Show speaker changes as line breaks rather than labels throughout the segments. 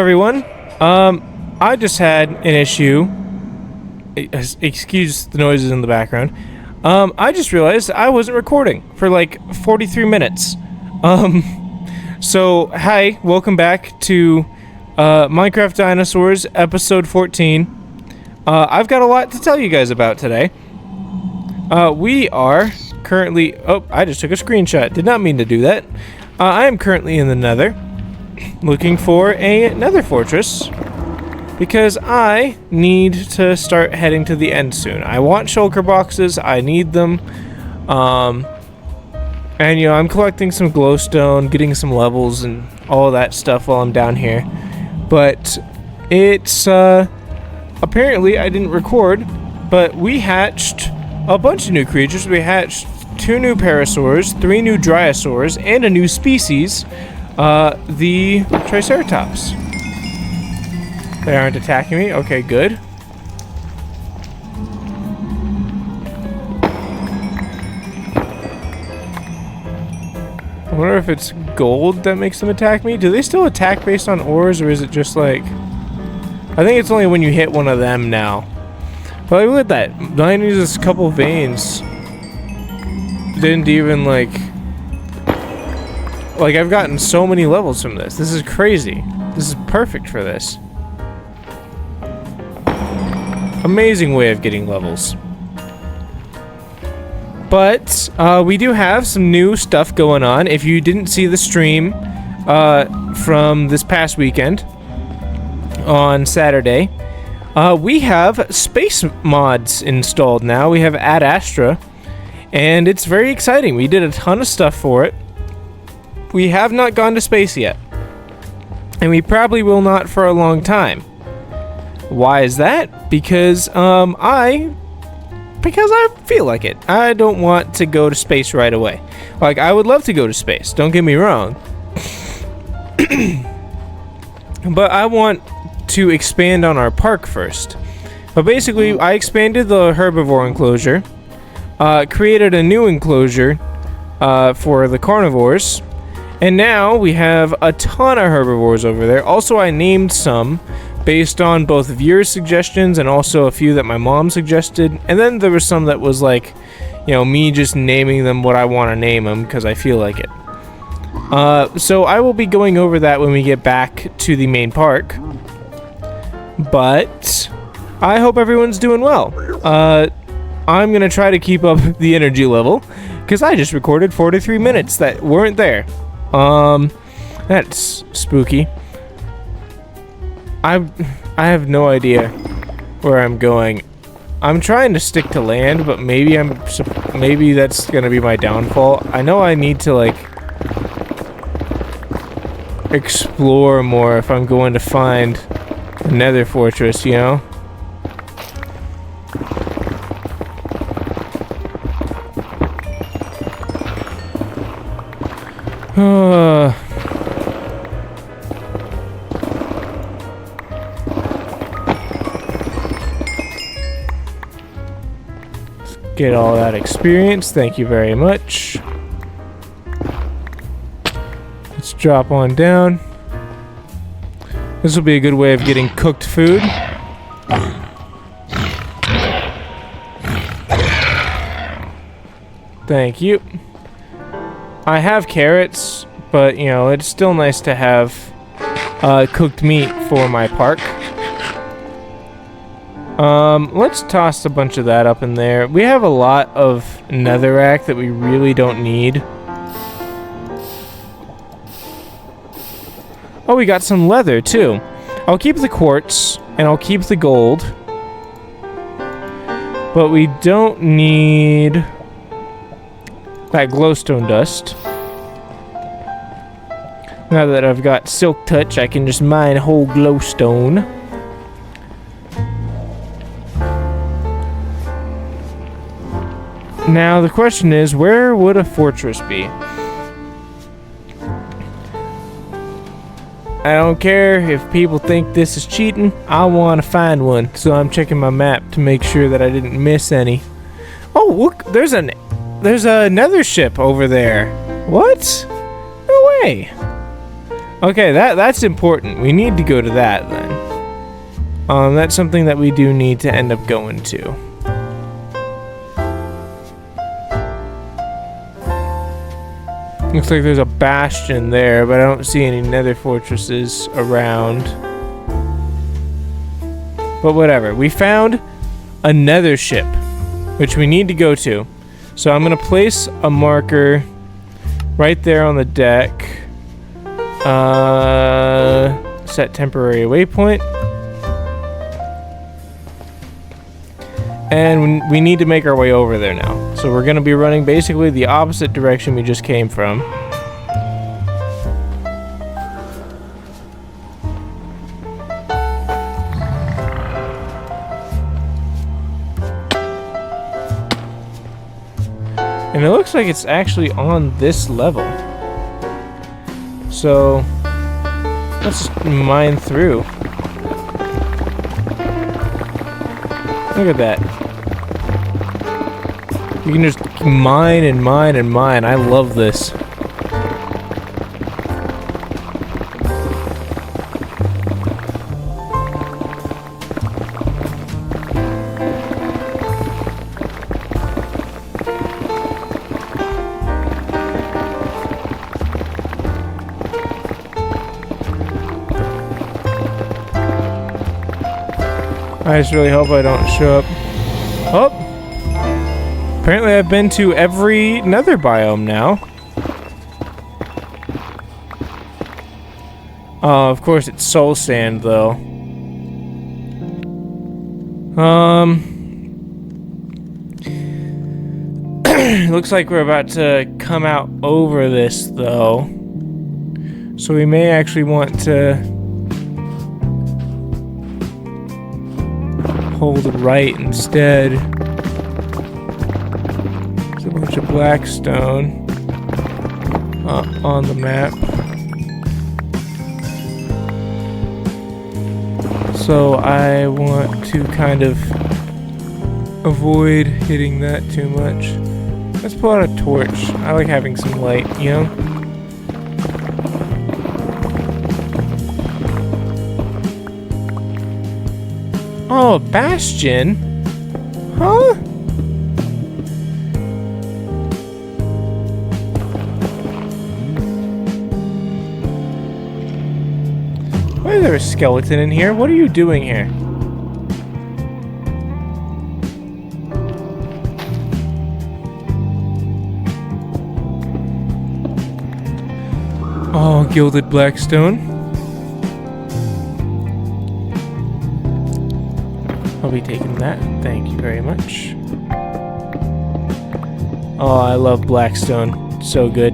everyone. I just had an issue. Excuse the noises in the background. I just realized I wasn't recording for like 43 minutes. So, hi, welcome back to Minecraft Dinosaurs, episode 14. I've got a lot to tell you guys about today. We are currently... Oh, I just took a screenshot. Did not mean to do that. I am currently in the Nether, looking for a Nether fortress, because I need to start heading to the end soon. I want shulker boxes. I need them. And, you know, I'm collecting some glowstone, getting some levels and all that stuff while I'm down here. But it's, apparently I didn't record, but we hatched a bunch of new creatures. We hatched 2 new parasaurs, 3 new dryosaurs, and a new species, the triceratops. They aren't attacking me? Okay, good. I wonder if it's gold that makes them attack me. Do they still attack based on ores, or is it just like... I think it's only when you hit one of them now. But look at that. I need just a couple veins. Didn't even like... Like, I've gotten so many levels from this. This is crazy. This is perfect for this. Amazing way of getting levels. But we do have some new stuff going on. If you didn't see the stream from this past weekend on Saturday, we have space mods installed now. We have Ad Astra, and it's very exciting. We did a ton of stuff for it. We have not gone to space yet, and we probably will not for a long time. Why is that? Because I feel like it. I don't want to go to space right away. Like, I would love to go to space, don't get me wrong. But I want to expand on our park first. But basically, I expanded the herbivore enclosure, created a new enclosure for the carnivores, and now we have a ton of herbivores over there. Also, I named some based on both viewer suggestions and also a few that my mom suggested. And then there was some that was like, you know, me just naming them what I want to name them because I feel like it. So I will be going over that when we get back to the main park. But I hope everyone's doing well. I'm going to try to keep up the energy level because I just recorded 43 minutes that weren't there. That's spooky. I have no idea where I'm going. I'm trying to stick to land, but maybe that's gonna be my downfall. I know I need to like explore more if I'm going to find a Nether fortress, you know? Get all that experience. Thank you very much. Let's drop on down. This will be a good way of getting cooked food. Thank you. I have carrots, but you know, it's still nice to have cooked meat for my park. Let's toss a bunch of that up in there. We have a lot of netherrack that we really don't need. Oh, we got some leather too. I'll keep the quartz and I'll keep the gold. But we don't need that glowstone dust. Now that I've got silk touch, I can just mine whole glowstone. Now, the question is, where would a fortress be? I don't care if people think this is cheating. I want to find one, so I'm checking my map to make sure that I didn't miss any. Oh, look, there's a nether ship over there. What? No way. Okay, that's important. We need to go to that then. That's something that we do need to end up going to. Looks like there's a bastion there, but I don't see any nether fortresses around. But whatever. We found a nether ship, which we need to go to. So I'm going to place a marker right there on the deck. Set temporary waypoint. And we need to make our way over there now. So we're going to be running basically the opposite direction we just came from. And it looks like it's actually on this level. So let's just mine through. Look at that. You can just mine and mine and mine. I love this. I just really hope I don't show up. Oh! Apparently I've been to every nether biome now. Oh, of course it's soul sand though. Looks like we're about to come out over this though. So we may actually want to hold right instead. There's a bunch of black stone on the map. So I want to kind of avoid hitting that too much. Let's pull out a torch. I like having some light, you know? Oh, a bastion? Huh? Why is there a skeleton in here? What are you doing here? Oh, gilded blackstone. I'll be taking that. Thank you very much. Oh, I love blackstone. So good.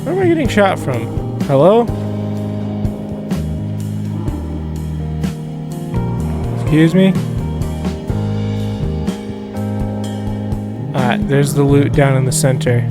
Where am I getting shot from? Hello? Excuse me? There's the loot down in the center.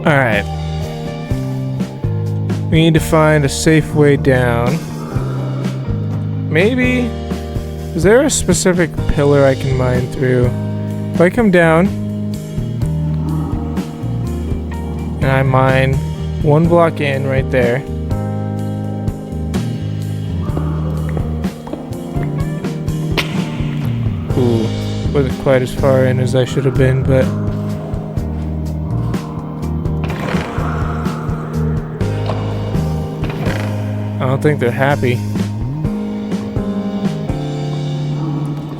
Alright. We need to find a safe way down. Maybe... Is there a specific pillar I can mine through? If I come down... and I mine one block in right there. Ooh. Wasn't quite as far in as I should have been, but... I don't think they're happy.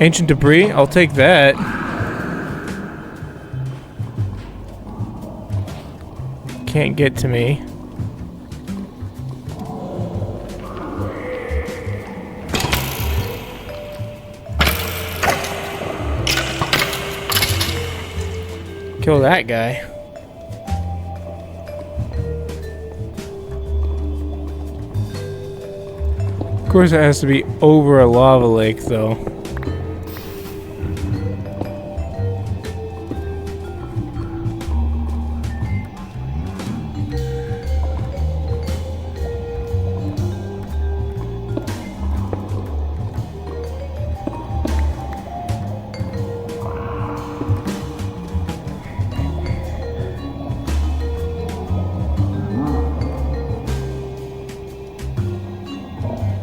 Ancient debris? I'll take that. Can't get to me. kill that guy. Of course, it has to be over a lava lake, though.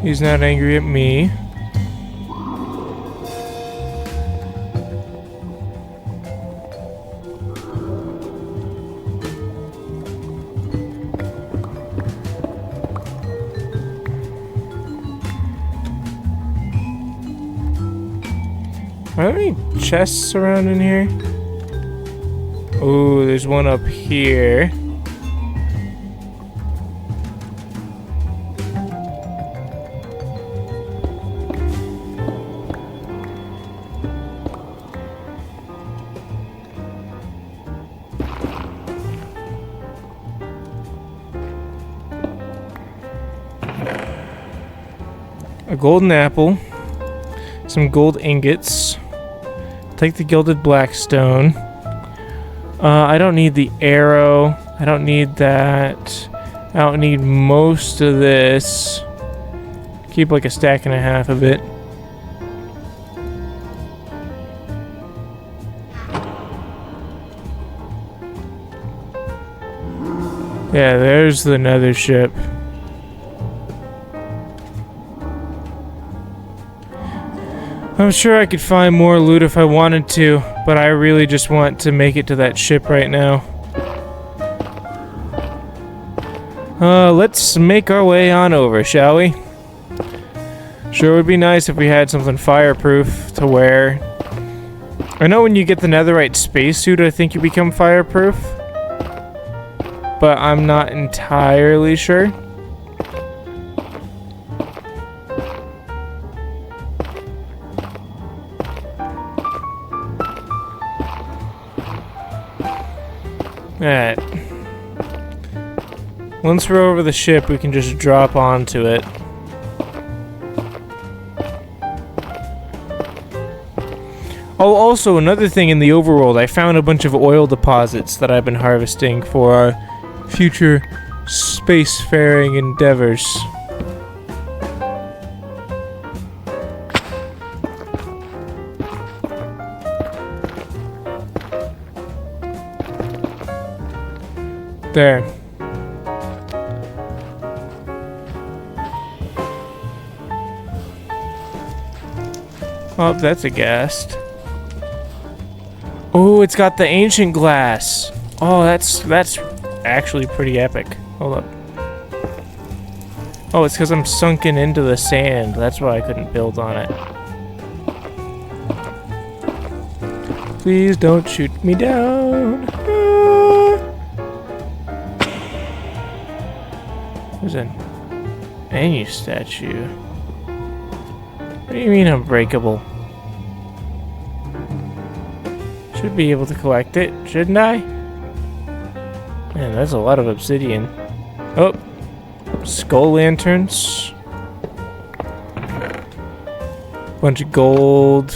He's not angry at me. Are there any chests around in here? Oh, there's one up here. A golden apple, some gold ingots, take the gilded blackstone. I don't need the arrow, I don't need that, I don't need most of this. Keep like a stack and a half of it. Yeah, there's the nether ship. I'm sure I could find more loot if I wanted to, but I really just want to make it to that ship right now. Let's make our way on over, shall we? Sure would be nice if we had something fireproof to wear. I know when you get the netherite spacesuit, I think you become fireproof. But I'm not entirely sure. Alright. Once we're over the ship, we can just drop onto it. Oh, also, another thing in the overworld, I found a bunch of oil deposits that I've been harvesting for our future spacefaring endeavors. There. Oh, that's a ghast. Oh, it's got the ancient glass. Oh, that's actually pretty epic. Hold up. Oh, it's because I'm sunken into the sand. That's why I couldn't build on it. Please don't shoot me down. There's an Anu statue. What do you mean unbreakable? Should be able to collect it, shouldn't I? Man, that's a lot of obsidian. Oh, skull lanterns. Bunch of gold.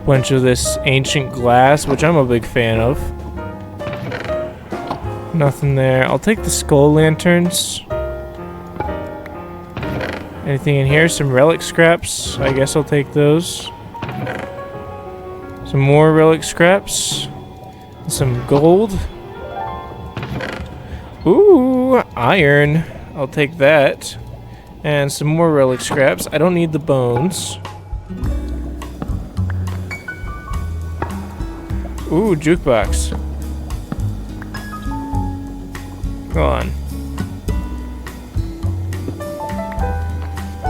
Bunch of this ancient glass, which I'm a big fan of. Nothing there. I'll take the skull lanterns. Anything in here? Some relic scraps. I guess I'll take those. Some more relic scraps. Some gold. Ooh, iron. I'll take that. And some more relic scraps. I don't need the bones. Ooh, jukebox. Go on.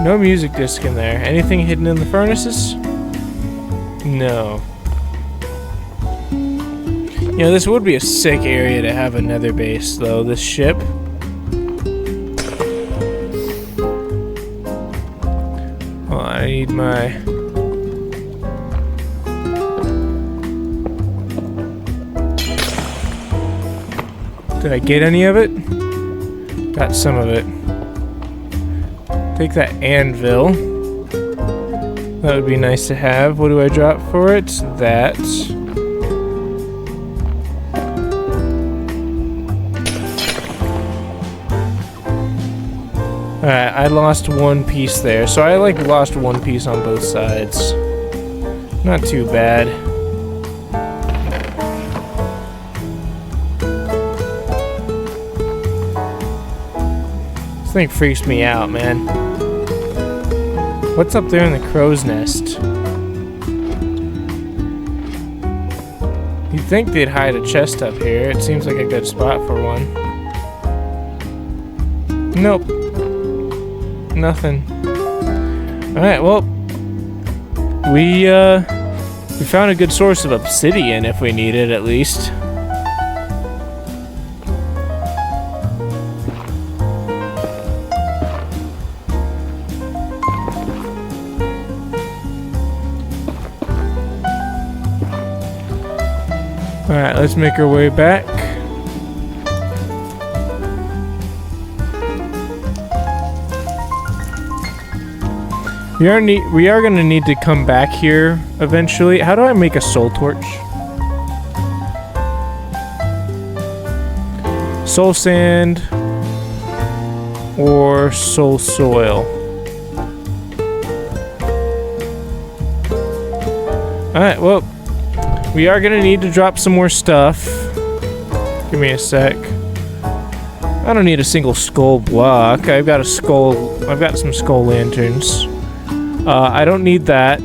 No music disc in there. Anything hidden in the furnaces? No. You know, this would be a sick area to have a nether base, though, this ship. Oh, I need my... Did I get any of it? Got some of it. Take that anvil. That would be nice to have. What do I drop for it? That. Alright, I lost one piece there. So I like lost one piece on both sides. Not too bad. This thing freaks me out, man. What's up there in the crow's nest? You'd think they'd hide a chest up here. It seems like a good spot for one. Nope. Nothing. Alright, well, we found a good source of obsidian if we need it, at least. Alright, let's make our way back. We are gonna need to come back here eventually. How do I make a soul torch? Soul sand or soul soil? Alright, well, we are gonna need to drop some more stuff. Give me a sec. I don't need a single skull block. I've got some skull lanterns. I don't need that.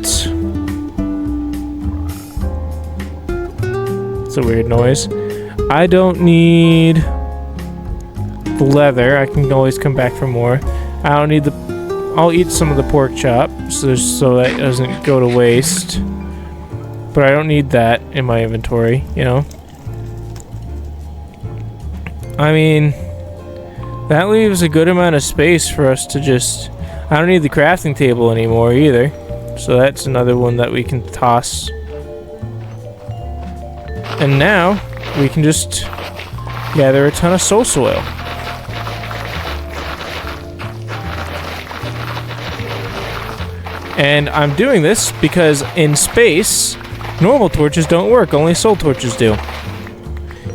It's a weird noise. I don't need the leather. I can always come back for more. I don't need the... I'll eat some of the pork chop so that doesn't go to waste. But I don't need that in my inventory, you know? I mean, that leaves a good amount of space for us to just... I don't need the crafting table anymore either. So that's another one that we can toss. And now, we can just gather a ton of soul soil. And I'm doing this because in space, normal torches don't work, only soul torches do.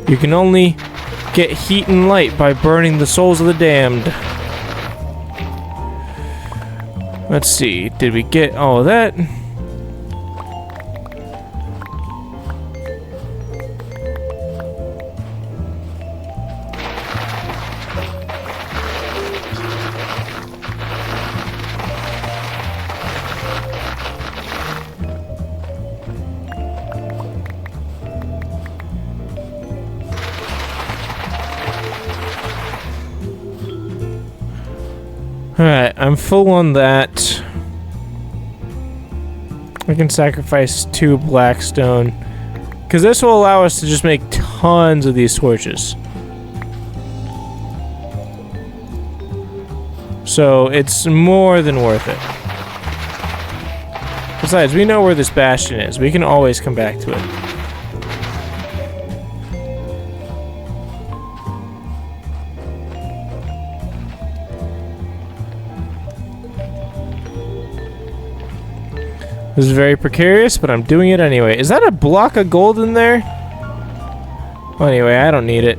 You can only get heat and light by burning the souls of the damned. Let's see, did we get all of that? Alright, I'm full on that. I can sacrifice 2 blackstone. Because this will allow us to just make tons of these torches. So it's more than worth it. Besides, we know where this bastion is. We can always come back to it. This is very precarious, but I'm doing it anyway. Is that a block of gold in there? Well, anyway, I don't need it.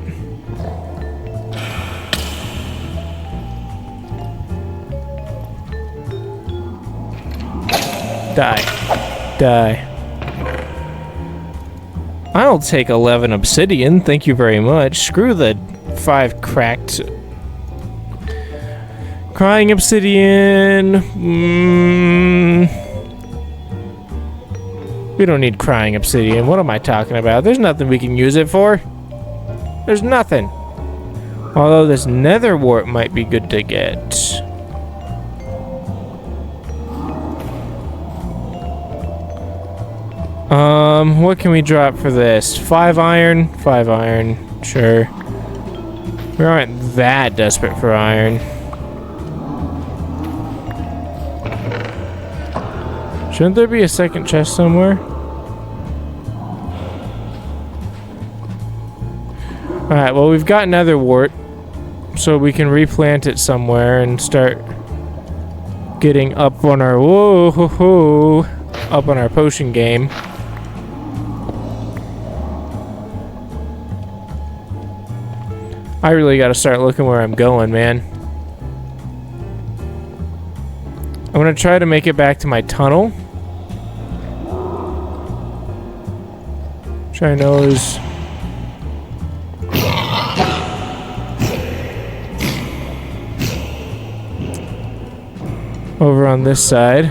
Die. Die. I'll take 11 obsidian, thank you very much. Screw the 5 cracked... Crying obsidian... We don't need crying obsidian. What am I talking about? There's nothing we can use it for. There's nothing. Although this nether wart might be good to get. What can we drop for this? 5 iron? 5 iron. Sure. We aren't that desperate for iron. Shouldn't there be a second chest somewhere? Alright, well, we've got nether wart, so we can replant it somewhere and start getting up on our up on our potion game. I really gotta start looking where I'm going, man. I'm gonna try to make it back to my tunnel. Which I know is over on this side.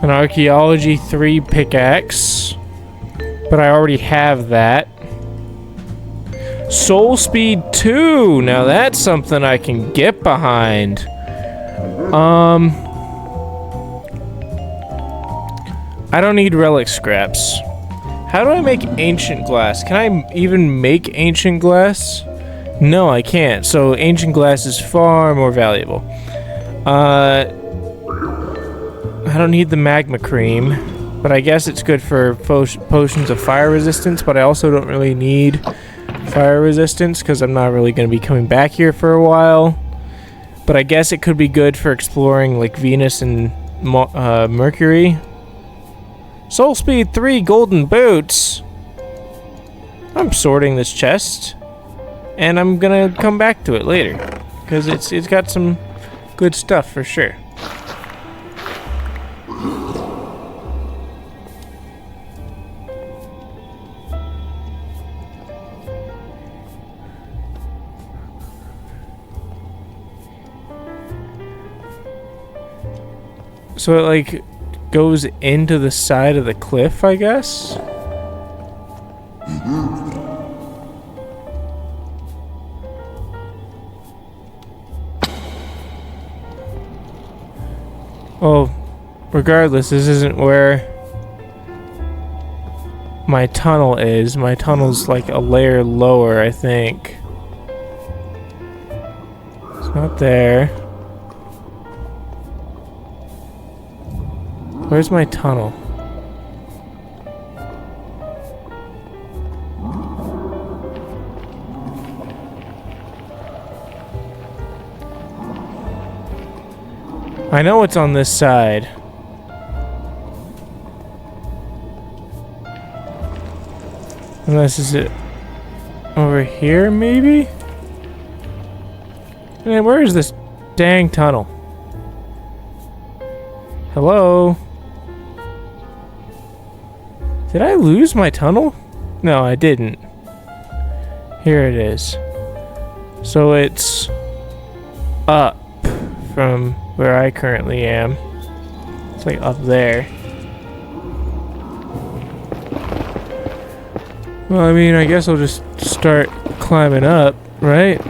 An Archaeology 3 pickaxe, but I already have that. Soul Speed 2, now that's something I can get behind. I don't need relic scraps. How do I make ancient glass? Can I even make ancient glass? No, I can't. So ancient glass is far more valuable. I don't need the magma cream, but I guess it's good for potions of fire resistance, but I also don't really need fire resistance because I'm not really going to be coming back here for a while. But I guess it could be good for exploring like Venus and Mercury. Soul Speed 3 golden boots. I'm sorting this chest, and I'm gonna come back to it later because it's got some good stuff for sure. So it like goes into the side of the cliff, I guess? Well, regardless, this isn't where my tunnel is. My tunnel's like a layer lower, I think. It's not there. Where's my tunnel? I know it's on this side. Unless is it over here, maybe? Man, where is this dang tunnel? Hello? Did I lose my tunnel? No, I didn't. Here it is. So it's up from where I currently am. It's like up there. Well, I mean, I guess I'll just start climbing up, right?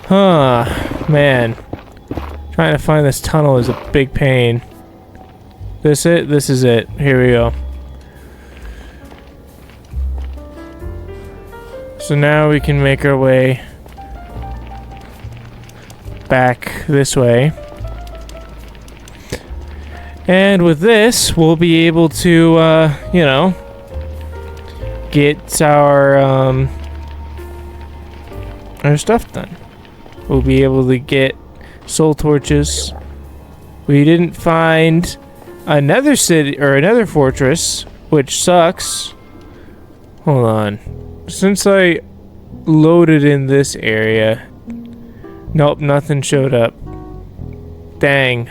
Huh, man. Trying to find this tunnel is a big pain. This it? This is it. Here we go. So now we can make our way back this way. And with this, we'll be able to, you know, get our stuff done. We'll be able to get soul torches. We didn't find another city or another fortress, which sucks. Hold on. Since I loaded in this area, nope, nothing showed up. Dang.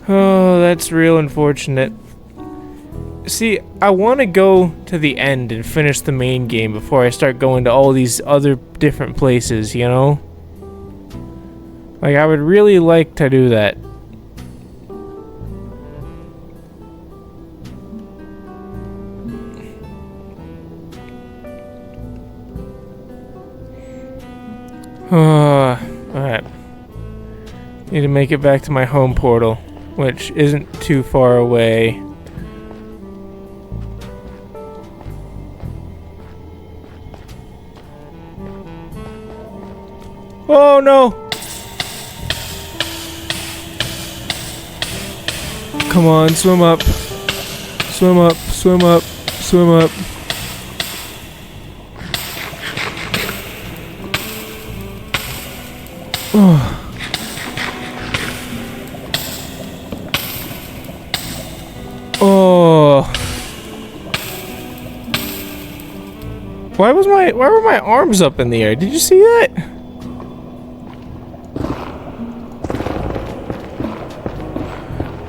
Oh, that's real unfortunate. See, I want to go to the end and finish the main game before I start going to all these other different places, you know? Like, I would really like to do that. Alright. Need to make it back to my home portal. which isn't too far away. Oh no! Come on, swim up. Swim up, swim up, swim up. Oh. Oh. Why were my arms up in the air? Did you see that?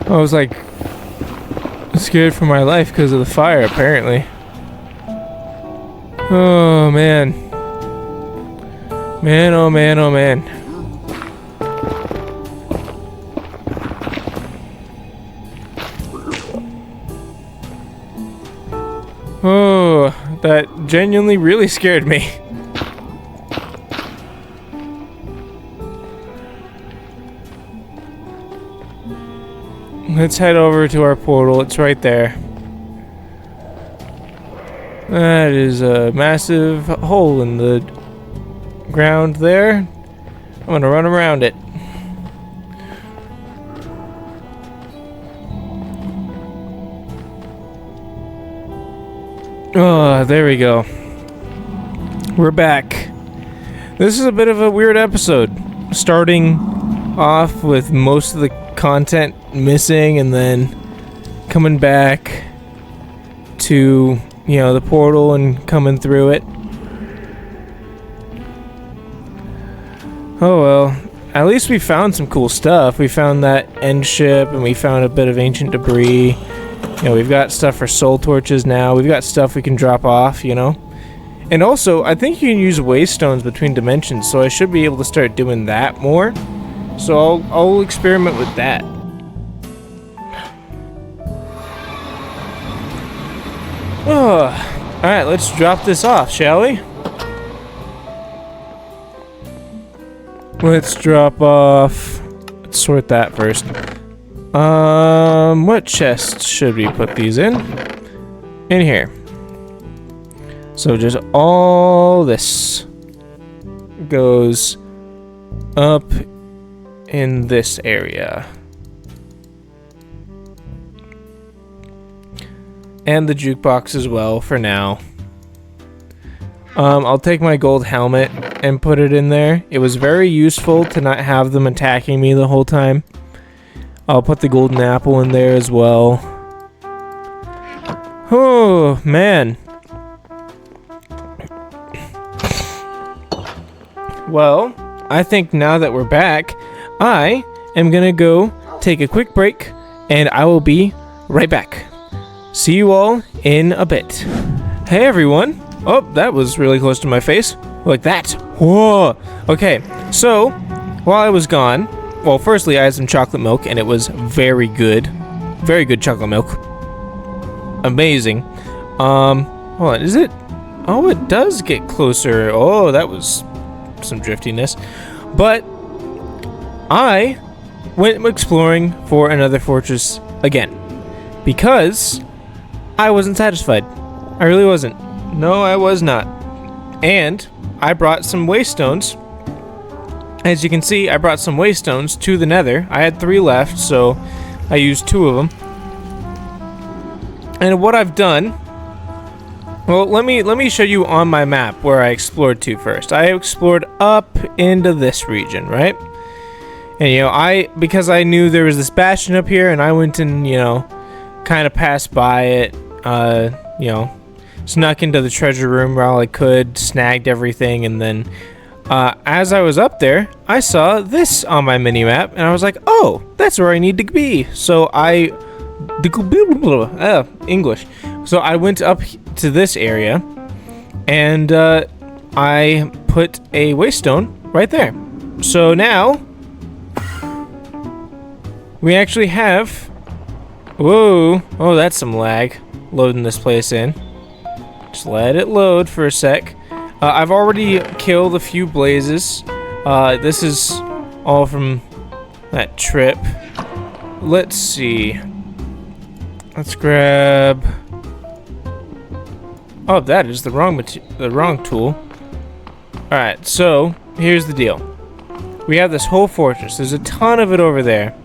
I was like scared for my life because of the fire, apparently. Oh man. Man, oh man, oh man. Oh, that genuinely really scared me. Let's head over to our portal. It's right there. That is a massive hole in the ground there. I'm gonna run around it. Oh, there we go. We're back. This is a bit of a weird episode. Starting off with most of the content missing and then coming back to, you know, the portal and coming through it. Oh well, at least we found some cool stuff. We found that end ship and we found a bit of ancient debris. You know, we've got stuff for soul torches now. We've got stuff we can drop off, you know. And also, I think you can use waystones between dimensions, so I should be able to start doing that more. So I'll experiment with that. Oh, alright, let's drop this off, shall we? Let's drop off... Let's sort that first. What chest should we put these in? In here. So just all this goes up in this area. And the jukebox as well for now. I'll take my gold helmet and put it in there. It was very useful to not have them attacking me the whole time. I'll put the golden apple in there as well. Oh, man. Well, I think now that we're back, I am gonna go take a quick break, and I will be right back. See you all in a bit. Hey, everyone. Oh, that was really close to my face. Like that. Whoa. Okay, so, while I was gone... Well, firstly, I had some chocolate milk, and it was very good. Very good chocolate milk. Amazing. Hold on, is it? Oh, it does get closer. Oh, that was some driftiness. But I went exploring for another fortress again. Because I wasn't satisfied. I really wasn't. No, I was not. And I brought some waystones. As you can see, I brought some waystones to the nether. I had 3 left, so I used 2 of them. And what I've done... Well, let me show you on my map where I explored to first. I explored up into this region, right? And, you know, because I knew there was this bastion up here, and I went and, you know, kind of passed by it, you know, snuck into the treasure room where all I could, snagged everything, and then... as I was up there, I saw this on my mini-map, and I was like, oh, that's where I need to be. So English. So I went up to this area, and I put a waystone right there. So now, we actually have... Whoa. Oh, that's some lag. Loading this place in. Just let it load for a sec. I've already killed a few blazes. This is all from that trip. let's see. Let's grab... Oh, that is the wrong tool. Alright, so here's the deal. We have this whole fortress. There's a ton of it over there.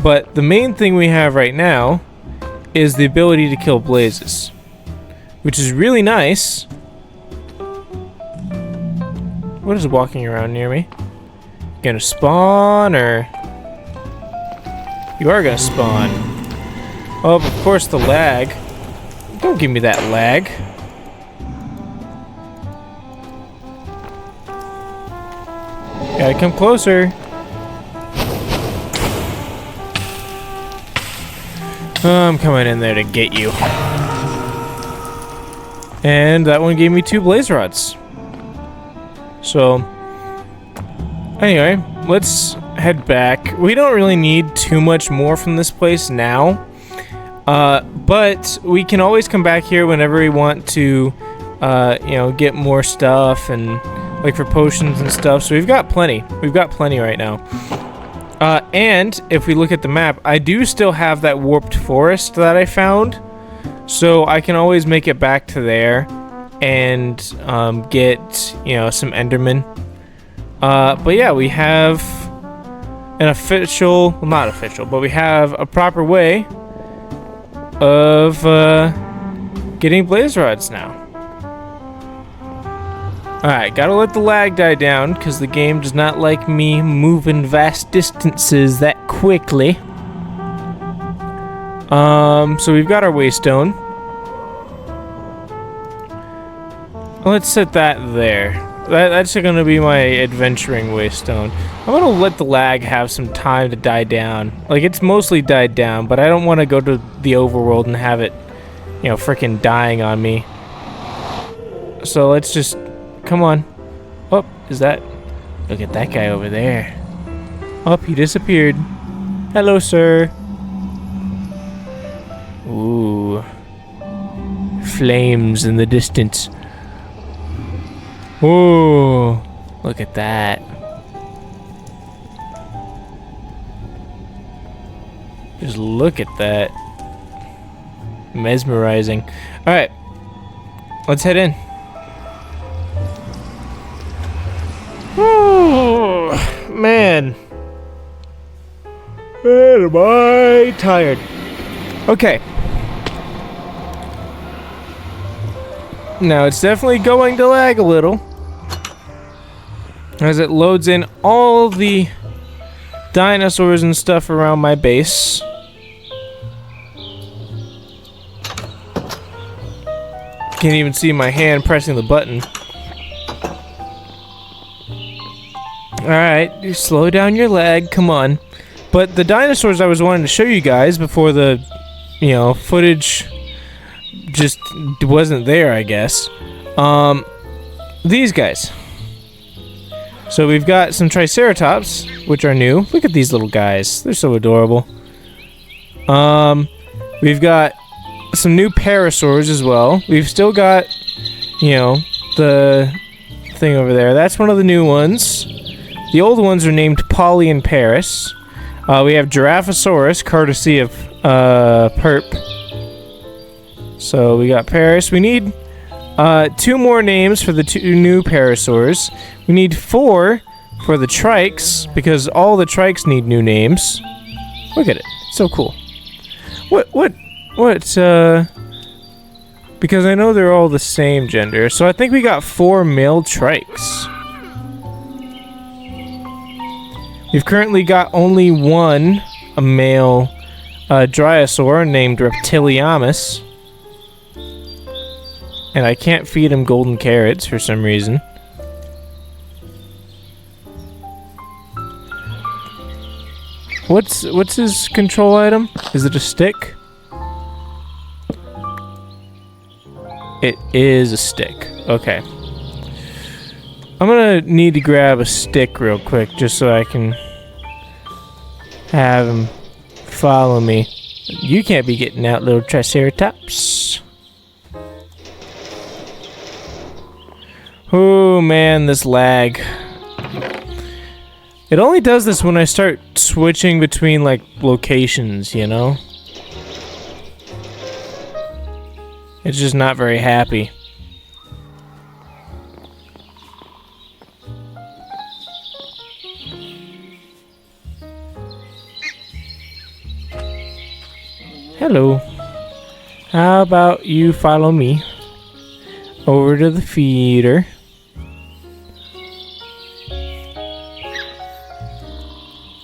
But the main thing we have right now is the ability to kill blazes, which is really nice. What is walking around near me? Gonna spawn, or... You are gonna spawn. Oh, of course the lag. Don't give me that lag. Gotta come closer. I'm coming in there to get you. And that one gave me 2 blaze rods. So, anyway, let's head back. We don't really need too much more from this place now. But we can always come back here whenever we want to, you know, get more stuff and like for potions and stuff. So we've got plenty. We've got plenty right now. And if we look at the map, I do still have that warped forest that I found. So I can always make it back to there and get, you know, some Endermen. But yeah, we have an official, well, not official, but we have a proper way of getting blaze rods now. Alright, gotta let the lag die down because the game does not like me moving vast distances that quickly. So we've got our waystone. Let's set that there. That's gonna be my adventuring waystone. I'm gonna let the lag have some time to die down. Like, it's mostly died down, but I don't want to go to the overworld and have it, you know, frickin' dying on me. So let's just... Come on. Oh, is that... Look at that guy over there. Oh, he disappeared. Hello, sir. Ooh. Flames in the distance. Ooh. Look at that. Just look at that. Mesmerizing. Alright. Let's head in. Oh, man. Man, am I tired. Okay. Now, it's definitely going to lag a little as it loads in all the dinosaurs and stuff around my base. Can't even see my hand pressing the button. Alright, you slow down your lag, come on. But the dinosaurs I was wanting to show you guys before the, you know, footage just wasn't there, I guess. These guys. So we've got some Triceratops, which are new. Look at these little guys. They're so adorable. We've got some new Parasaurs as well. We've still got, you know, the thing over there. That's one of the new ones. The old ones are named Polly and Paris. We have Giraffosaurus, courtesy of Perp. So we got Paris. We need 2 more names for the 2 new Parasaurs. We need 4 for the Trikes, because all the Trikes need new names. Look at it. It's so cool. Because I know they're all the same gender, so I think we got 4 male Trikes. We've currently got only 1 male Dryosaur named Reptiliamus. And I can't feed him golden carrots for some reason. What's his control item? Is it a stick? It is a stick. Okay. I'm gonna need to grab a stick real quick just so I can have him follow me. You can't be getting out, little Triceratops. Oh man, this lag. It only does this when I start switching between, like, locations, you know? It's just not very happy. Hello. How about you follow me over to the feeder?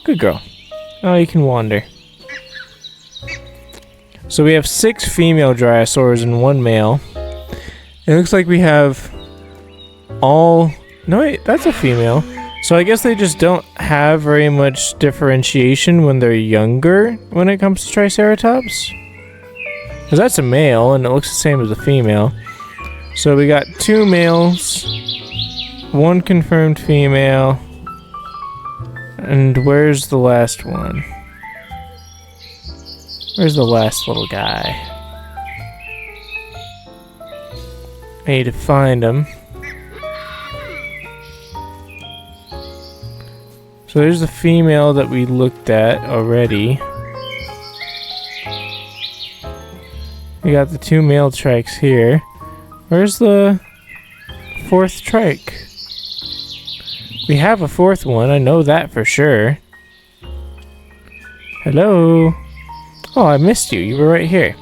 Good girl. Oh, you can wander. So we have 6 female Dinosaurs and 1 male. It looks like we have all... No, wait, that's a female. So I guess they just don't have very much differentiation when they're younger when it comes to Triceratops. Because that's a male and it looks the same as a female. So we got 2 males, 1 confirmed female. And where's the last one? Where's the last little guy? I need to find him. So there's the female that we looked at already. We got the 2 male trikes here. Where's the 4th trike? We have a 4th one, I know that for sure. Hello? Oh, I missed you. You were right here.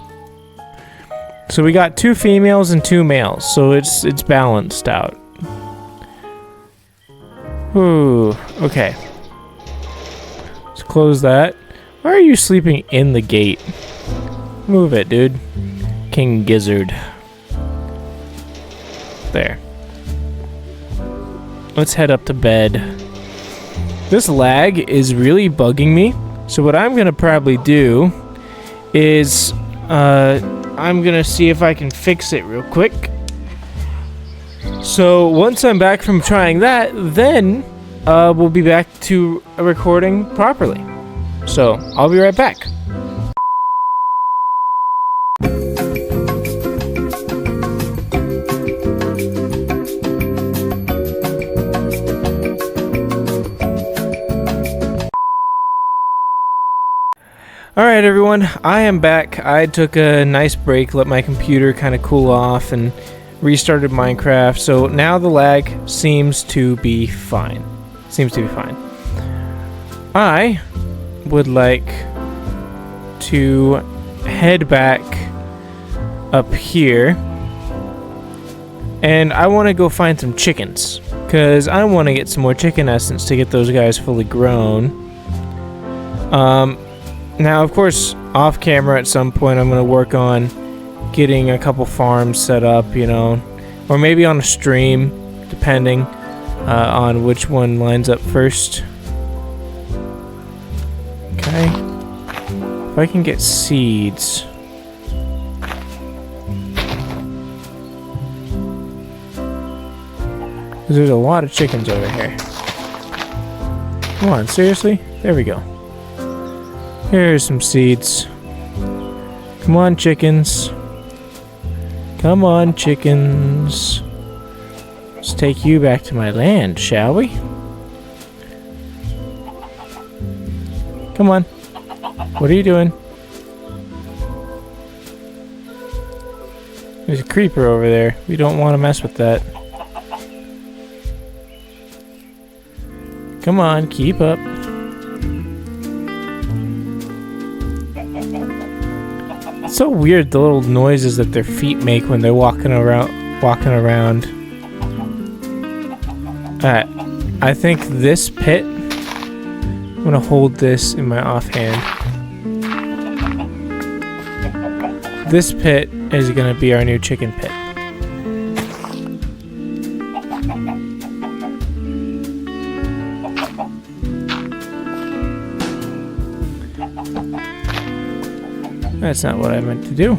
So we got 2 females and 2 males, so it's balanced out. Ooh, okay. Let's close that. Why are you sleeping in the gate? Move it, dude. King Gizzard. There. Let's head up to bed. This lag is really bugging me, so what I'm gonna probably do is I'm gonna see if I can fix it real quick. So once I'm back from trying that, then we'll be back to recording properly. So I'll be right back. Alright everyone, I am back. I took a nice break, let my computer kind of cool off, and restarted Minecraft, so now the lag seems to be fine. I would like to head back up here, and I want to go find some chickens, because I want to get some more chicken essence to get those guys fully grown. Now, of course, off camera at some point, I'm going to work on getting a couple farms set up, you know, or maybe on a stream, depending on which one lines up first. Okay. If I can get seeds. Because there's a lot of chickens over here. Come on, seriously? There we go. Here's some seeds. Come on, chickens. Come on, chickens. Let's take you back to my land, shall we? Come on. What are you doing? There's a creeper over there. We don't want to mess with that. Come on, keep up. It's so weird, the little noises that their feet make when they're walking around. Alright, I think this pit, I'm gonna hold this in my offhand. This pit is gonna be our new chicken pit. That's not what I meant to do.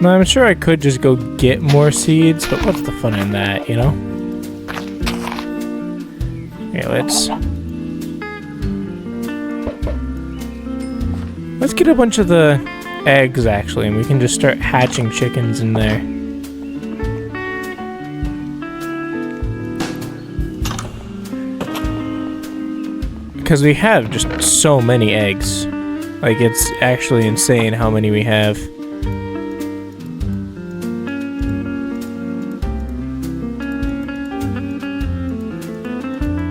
Now, I'm sure I could just go get more seeds, but what's the fun in that, you know? Okay, let's get a bunch of the eggs, actually, and we can just start hatching chickens in there. Because we have just so many eggs. Like, it's actually insane how many we have.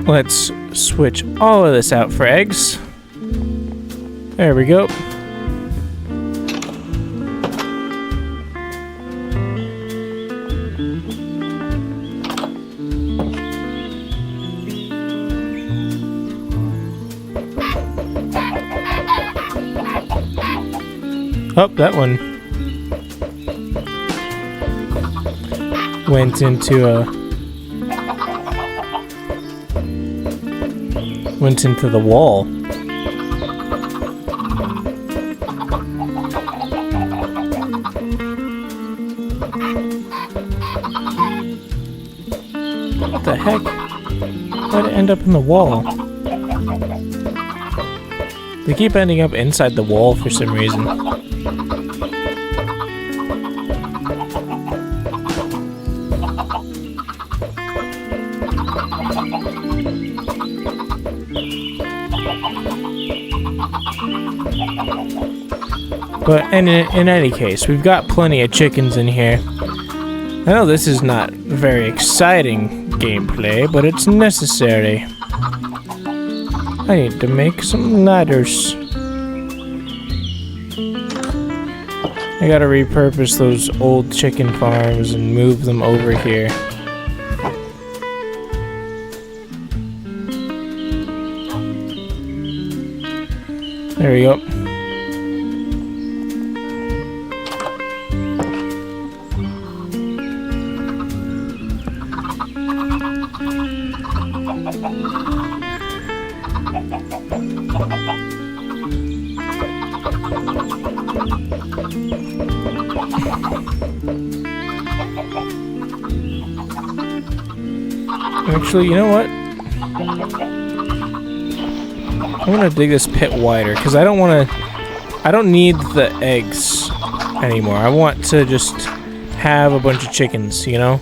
Let's switch all of this out for eggs. There we go. Oh, that one went into the wall. What the heck? Why'd it end up in the wall? They keep ending up inside the wall for some reason. But in any case, we've got plenty of chickens in here. I know this is not very exciting gameplay, but it's necessary. I need to make some ladders. I gotta repurpose those old chicken farms and move them over here. There we go. Actually, you know what? I'm gonna dig this pit wider because I don't need the eggs anymore. I want to just have a bunch of chickens, you know?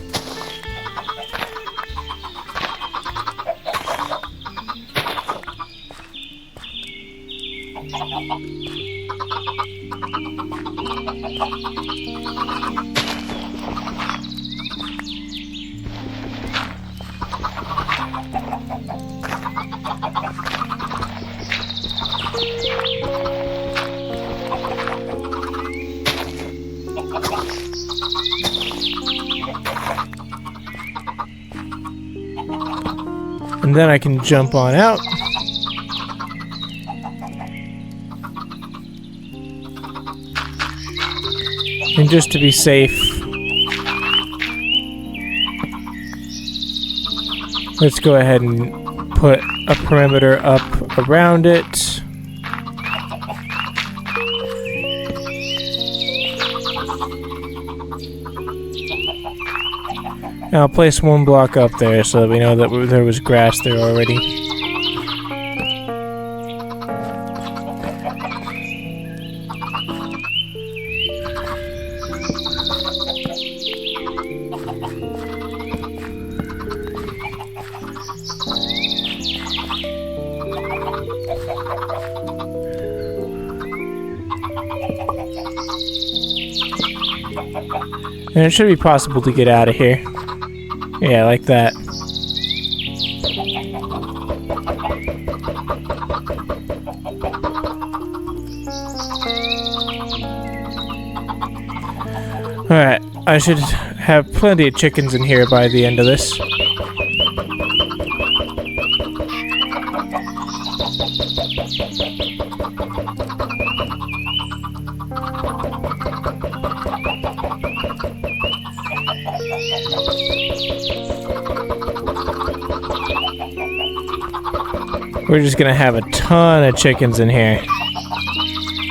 And then I can jump on out. And just to be safe, let's go ahead and put a perimeter up around it. And I'll place one block up there so that we know that there was grass there already. And it should be possible to get out of here. Yeah, like that. Alright, I should have plenty of chickens in here by the end of this. We're just gonna have a ton of chickens in here.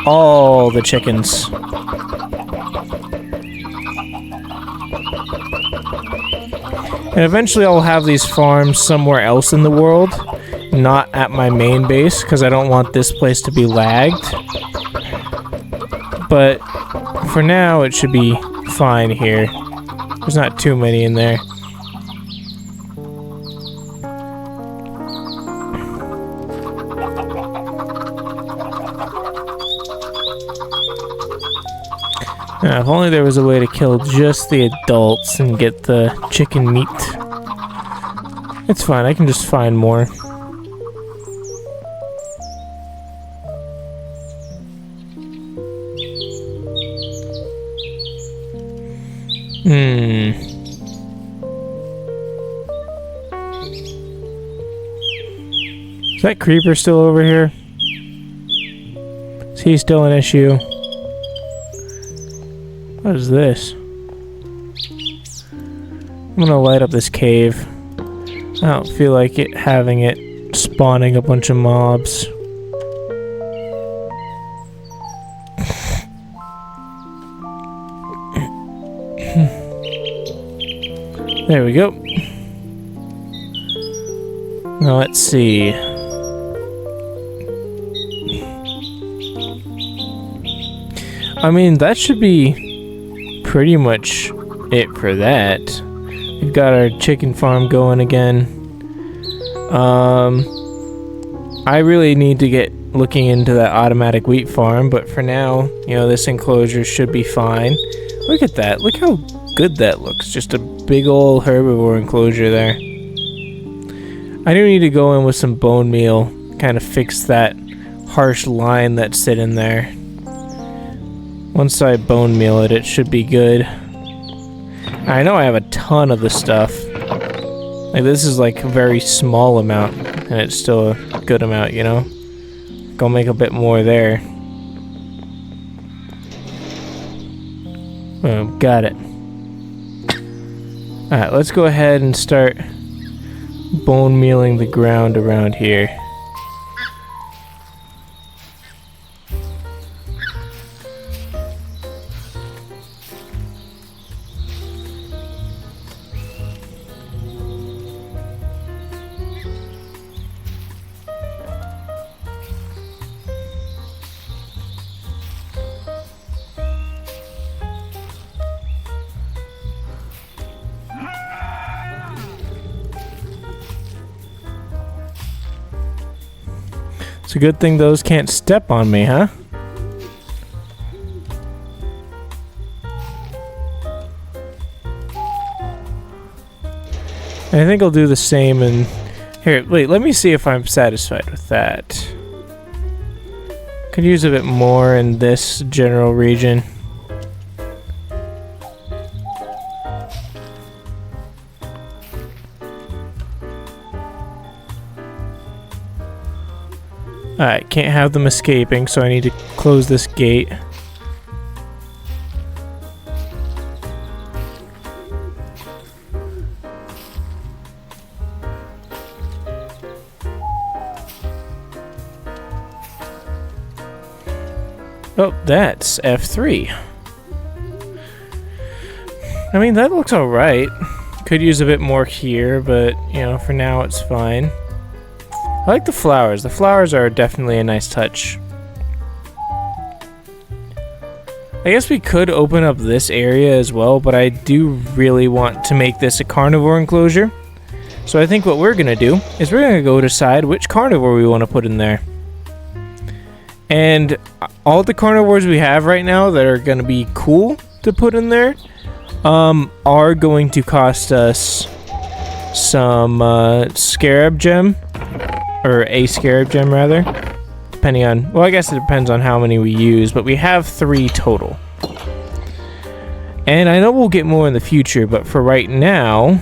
All the chickens. And eventually I'll have these farms somewhere else in the world, not at my main base, because I don't want this place to be lagged. But for now, it should be fine here. There's not too many in there. If only there was a way to kill just the adults and get the chicken meat. It's fine, I can just find more. Is that creeper still over here? Is he still an issue? What is this? I'm gonna light up this cave. I don't feel like having it spawning a bunch of mobs. There we go. Now let's see. I mean, that should be pretty much it for that. We've got our chicken farm going again. I really need to get looking into that automatic wheat farm, but for now, you know, this enclosure should be fine. Look at that. Look how good that looks. Just a big old herbivore enclosure there. I do need to go in with some bone meal, kind of fix that harsh line that's sitting there. Once I bone meal it, it should be good. I know I have a ton of the stuff. Like, this is like a very small amount, and it's still a good amount, you know? Go make a bit more there. Boom, got it. Alright, let's go ahead and start bone mealing the ground around here. It's a good thing those can't step on me, huh? I think I'll do the same and... Here, wait, let me see if I'm satisfied with that. Could use a bit more in this general region. Alright, can't have them escaping, so I need to close this gate. Oh, that's F3. I mean, that looks alright. Could use a bit more here, but, you know, for now it's fine. I like the flowers. The flowers are definitely a nice touch. I guess we could open up this area as well, but I do really want to make this a carnivore enclosure. So I think what we're going to do is we're going to go decide which carnivore we want to put in there. And all the carnivores we have right now that are going to be cool to put in there are going to cost us some scarab gem. Or a scarab gem, rather. Depending on... Well, I guess it depends on how many we use, but we have 3 total. And I know we'll get more in the future, but for right now...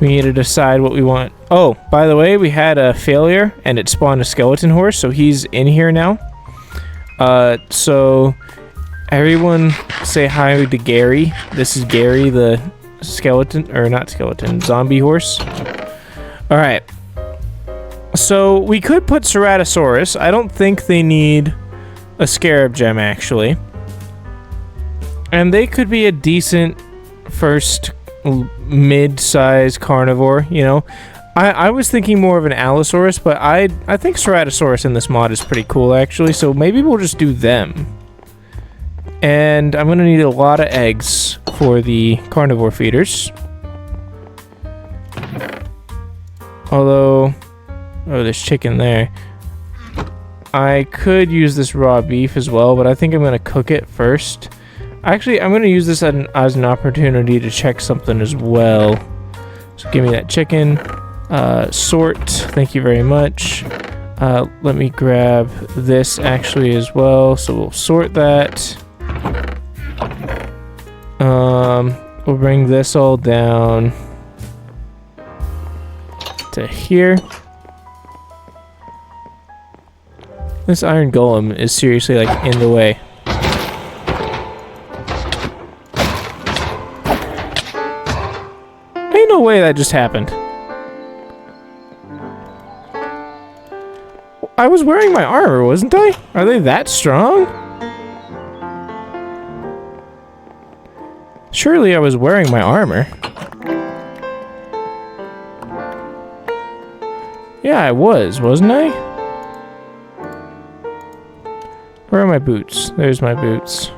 We need to decide what we want. Oh, by the way, we had a failure, and it spawned a skeleton horse, so he's in here now. So... Everyone say hi to Gary. This is Gary, the skeleton... Or not skeleton, zombie horse. Alright. So, we could put Ceratosaurus. I don't think they need a scarab gem, actually. And they could be a decent first mid-size carnivore, you know. I was thinking more of an Allosaurus, but I think Ceratosaurus in this mod is pretty cool, actually, so maybe we'll just do them. And I'm gonna need a lot of eggs for the carnivore feeders. Although... oh, there's chicken there. I could use this raw beef as well, but I think I'm gonna cook it first. Actually, I'm gonna use this as an opportunity to check something as well. So give me that chicken. Sort, thank you very much. Let me grab this actually as well. So we'll sort that. We'll bring this all down to here. This iron golem is seriously like in the way. Ain't no way that just happened. I was wearing my armor, wasn't I? Are they that strong? Surely I was wearing my armor. Yeah, I was, wasn't I? Where are my boots? There's my boots.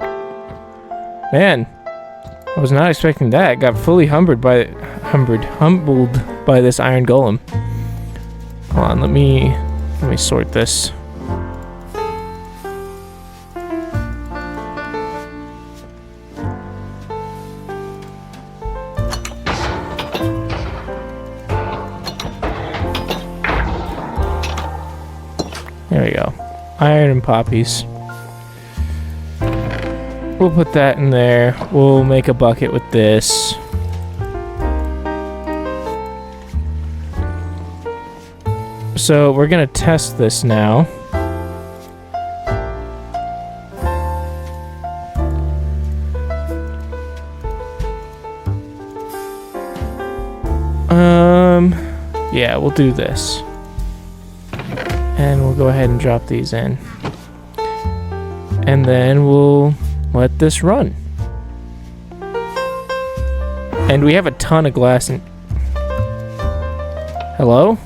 Man, I was not expecting that. Got fully humbled by this iron golem. Hold on, let me sort this. There we go. Iron and poppies. We'll put that in there. We'll make a bucket with this. So we're gonna test this now. Yeah, we'll do this. And we'll go ahead and drop these in. And then we'll let this run. And we have a ton of glass in... Hello?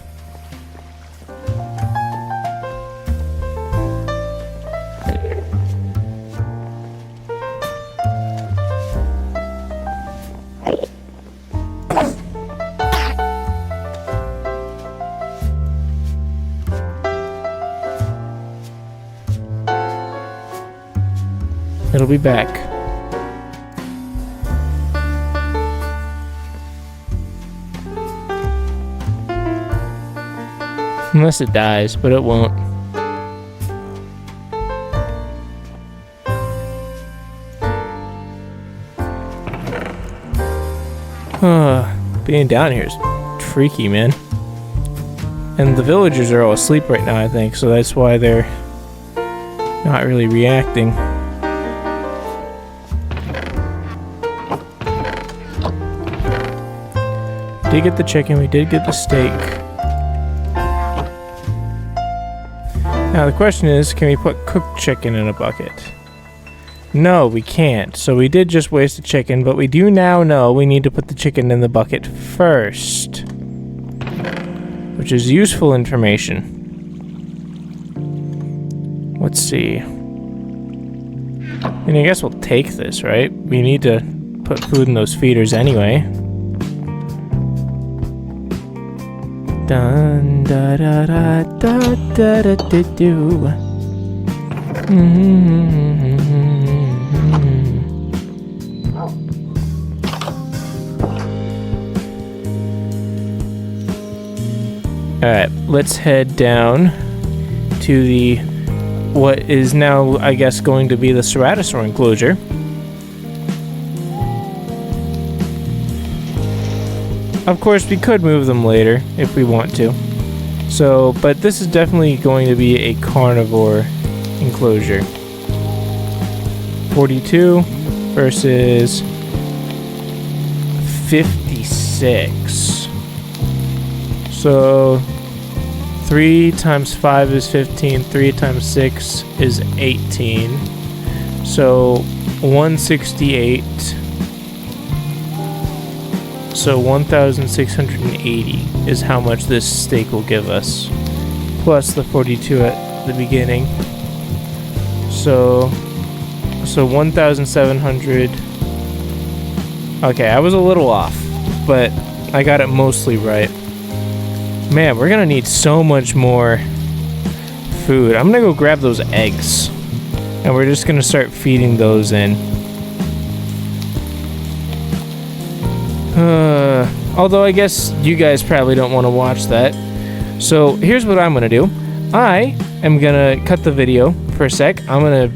It'll be back. Unless it dies, but it won't. Being down here is freaky, man. And the villagers are all asleep right now, I think, so that's why they're not really reacting. We did get the chicken, we did get the steak. Now the question is, can we put cooked chicken in a bucket? No, we can't. So we did just waste the chicken, but we do now know we need to put the chicken in the bucket first. Which is useful information. Let's see. I guess we'll take this, right? We need to put food in those feeders anyway. Dun da da da da da da da do. Alright, let's head down to the what is now, I guess, going to be the Ceratosaur enclosure. Of course, we could move them later if we want to. So, but this is definitely going to be a carnivore enclosure. 42 versus 56. So 3 times 5 is 15, 3 times 6 is 18. So 168. So 1,680 is how much this steak will give us, plus the 42 at the beginning. So 1,700. Okay, I was a little off, but I got it mostly right. Man, we're gonna need so much more food. I'm gonna go grab those eggs, and we're just gonna start feeding those in. Although I guess you guys probably don't want to watch that. So here's what I'm gonna do. I am gonna cut the video for a sec. I'm gonna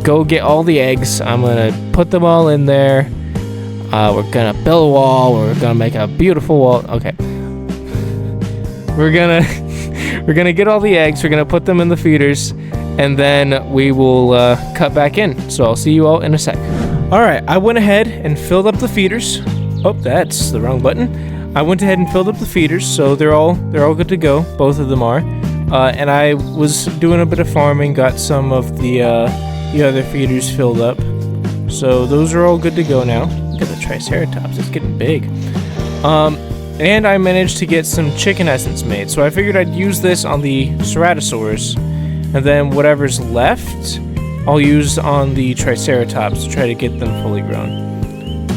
go get all the eggs. I'm gonna put them all in there. We're gonna build a wall. We're gonna make a beautiful wall. Okay. We're gonna get all the eggs. We're gonna put them in the feeders, and then we will cut back in. So I'll see you all in a sec. All right. I went ahead and filled up the feeders. Oh, that's the wrong button. I went ahead and filled up the feeders, so they're all good to go. Both of them are. And I was doing a bit of farming. Got some of the other feeders filled up. So those are all good to go now. Look at the Triceratops, it's getting big. And I managed to get some chicken essence made. So I figured I'd use this on the Ceratosaurs, and then whatever's left, I'll use on the Triceratops to try to get them fully grown.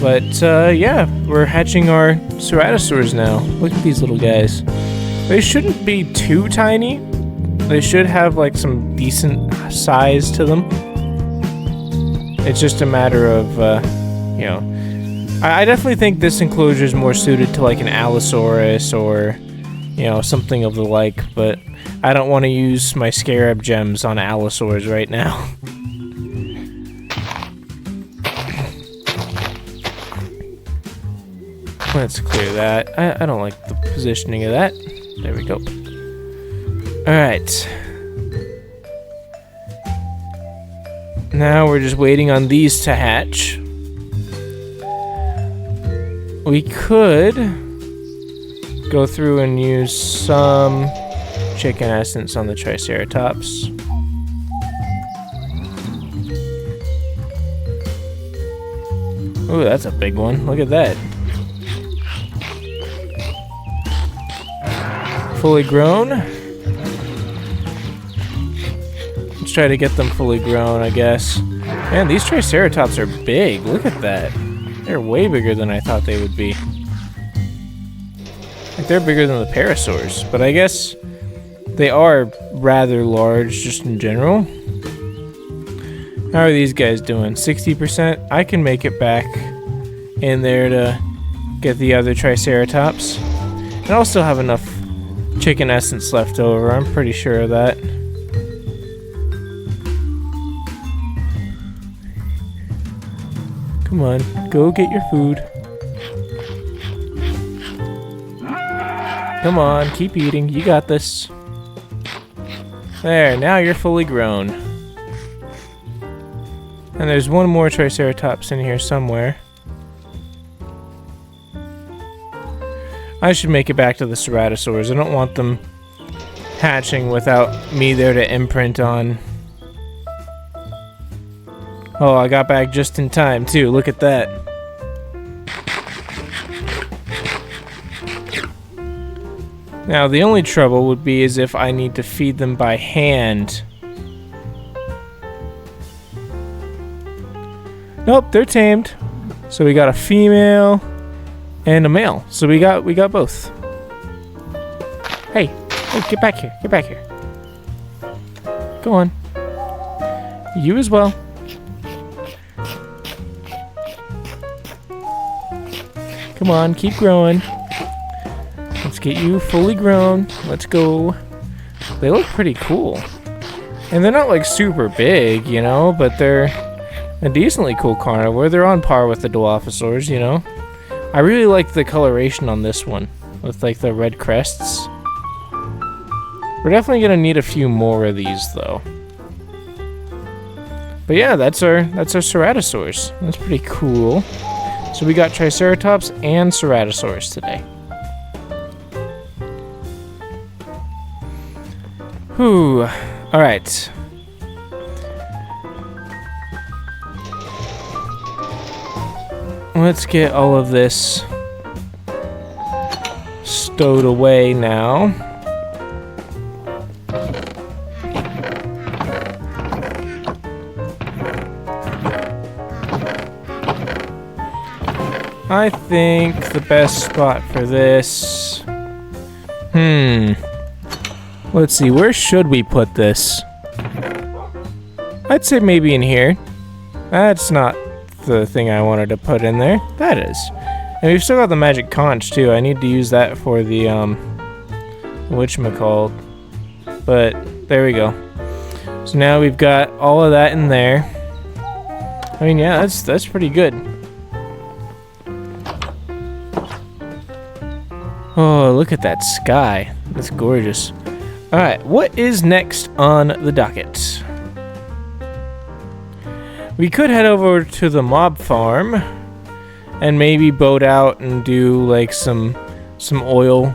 But yeah, we're hatching our Ceratosaurs now. Look at these little guys. They shouldn't be too tiny. They should have like some decent size to them. It's just a matter of, you know, I definitely think this enclosure is more suited to like an Allosaurus or, you know, something of the like, but I don't want to use my Scarab gems on Allosaurs right now. Let's clear that. I don't like the positioning of that. There we go. Alright. Now we're just waiting on these to hatch. We could go through and use some chicken essence on the Triceratops. Ooh, that's a big one. Look at that. Fully grown. Let's try to get them fully grown, I guess. Man, these Triceratops are big. Look at that. They're way bigger than I thought they would be. Like, they're bigger than the Parasaurs, but I guess they are rather large just in general. How are these guys doing? 60%? I can make it back in there to get the other Triceratops. And I'll still have enough chicken essence left over, I'm pretty sure of that. Come on, go get your food. Come on, keep eating, you got this. There, now you're fully grown. And there's one more Triceratops in here somewhere. I should make it back to the Ceratosaurs. I don't want them hatching without me there to imprint on. Oh, I got back just in time, too. Look at that. Now, the only trouble would be is if I need to feed them by hand. Nope, they're tamed. So we got a female and a male. So we got both. Hey, get back here. Get back here. Go on. You as well. Come on, keep growing. Let's get you fully grown. Let's go. They look pretty cool. And they're not like super big, you know, but they're a decently cool carnivore. They're on par with the Dilophosaurs, you know. I really like the coloration on this one with like the red crests. We're definitely gonna need a few more of these though. But yeah, that's our Ceratosaurs. That's pretty cool. So we got Triceratops and Ceratosaurs today. Whew. Alright. Let's get all of this stowed away now. I think the best spot for this... Let's see, where should we put this? I'd say maybe in here. That's not the thing I wanted to put in there. That is. And we've still got the magic conch too. I need to use that for the whatchamacallit. But there we go. So now we've got all of that in there. I mean, yeah, that's pretty good. Oh, look at that sky. That's gorgeous. Alright, what is next on the docket? We could head over to the mob farm and maybe boat out and do like some oil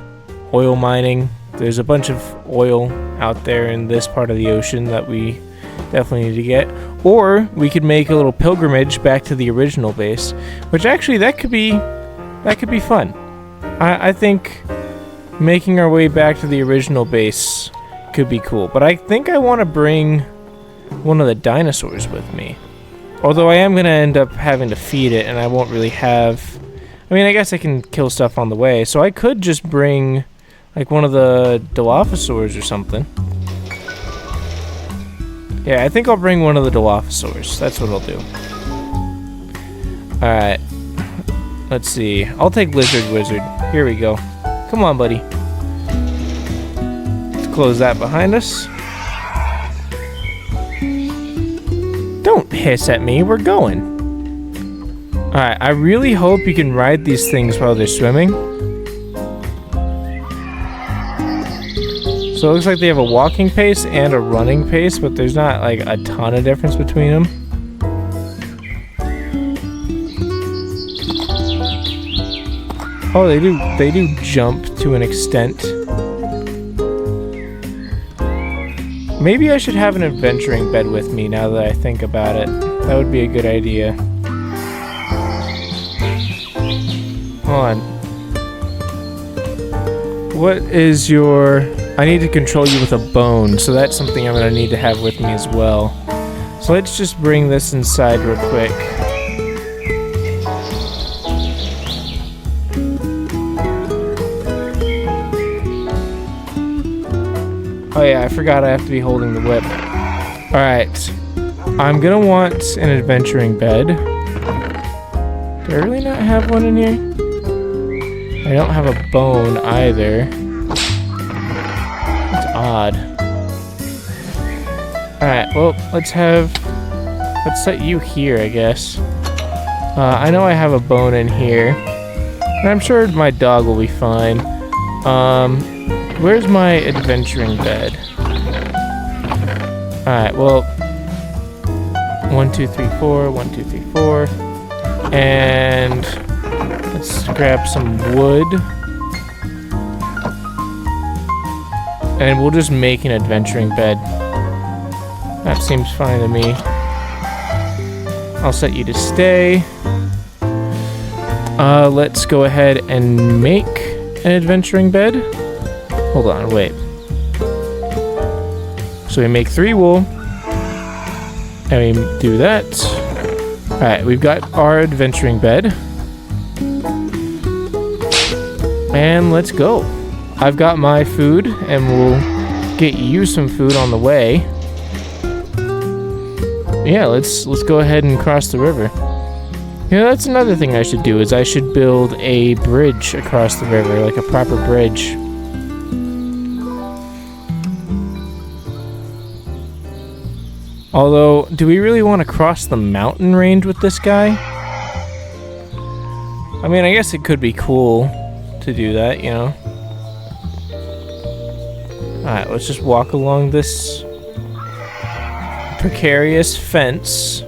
mining. There's a bunch of oil out there in this part of the ocean that we definitely need to get. Or we could make a little pilgrimage back to the original base, which actually that could be fun. I think making our way back to the original base could be cool. But I think I want to bring one of the dinosaurs with me. Although I am going to end up having to feed it, and I won't really have... I mean, I guess I can kill stuff on the way. So I could just bring, like, one of the Dilophosaurs or something. Yeah, I think I'll bring one of the Dilophosaurs. That's what I'll do. Alright. Let's see. I'll take Lizard Wizard. Here we go. Come on, buddy. Let's close that behind us. Don't hiss at me. We're going. Alright, I really hope you can ride these things while they're swimming. So it looks like they have a walking pace and a running pace, but there's not like a ton of difference between them. Oh, they do jump to an extent. Maybe I should have an adventuring bed with me now that I think about it. That would be a good idea. Hold on. What is your... I need to control you with a bone, so that's something I'm going to need to have with me as well. So let's just bring this inside real quick. Oh yeah, I forgot I have to be holding the whip. Alright. I'm gonna want an adventuring bed. Do I really not have one in here? I don't have a bone either. That's odd. Alright, well, let's set you here, I guess. I know I have a bone in here. And I'm sure my dog will be fine. Where's my adventuring bed? Alright, well... 1, 2, 3, 4, 1, 2, 3, 4. And... let's grab some wood. And we'll just make an adventuring bed. That seems fine to me. I'll set you to stay. Let's go ahead and make an adventuring bed. Hold on, wait. So we make 3 wool. And we do that. Alright, we've got our adventuring bed. And let's go. I've got my food, and we'll get you some food on the way. Yeah, let's go ahead and cross the river. You know, that's another thing I should do, is I should build a bridge across the river, like a proper bridge. Although, do we really want to cross the mountain range with this guy? I mean, I guess it could be cool to do that, you know? Alright, let's just walk along this precarious fence.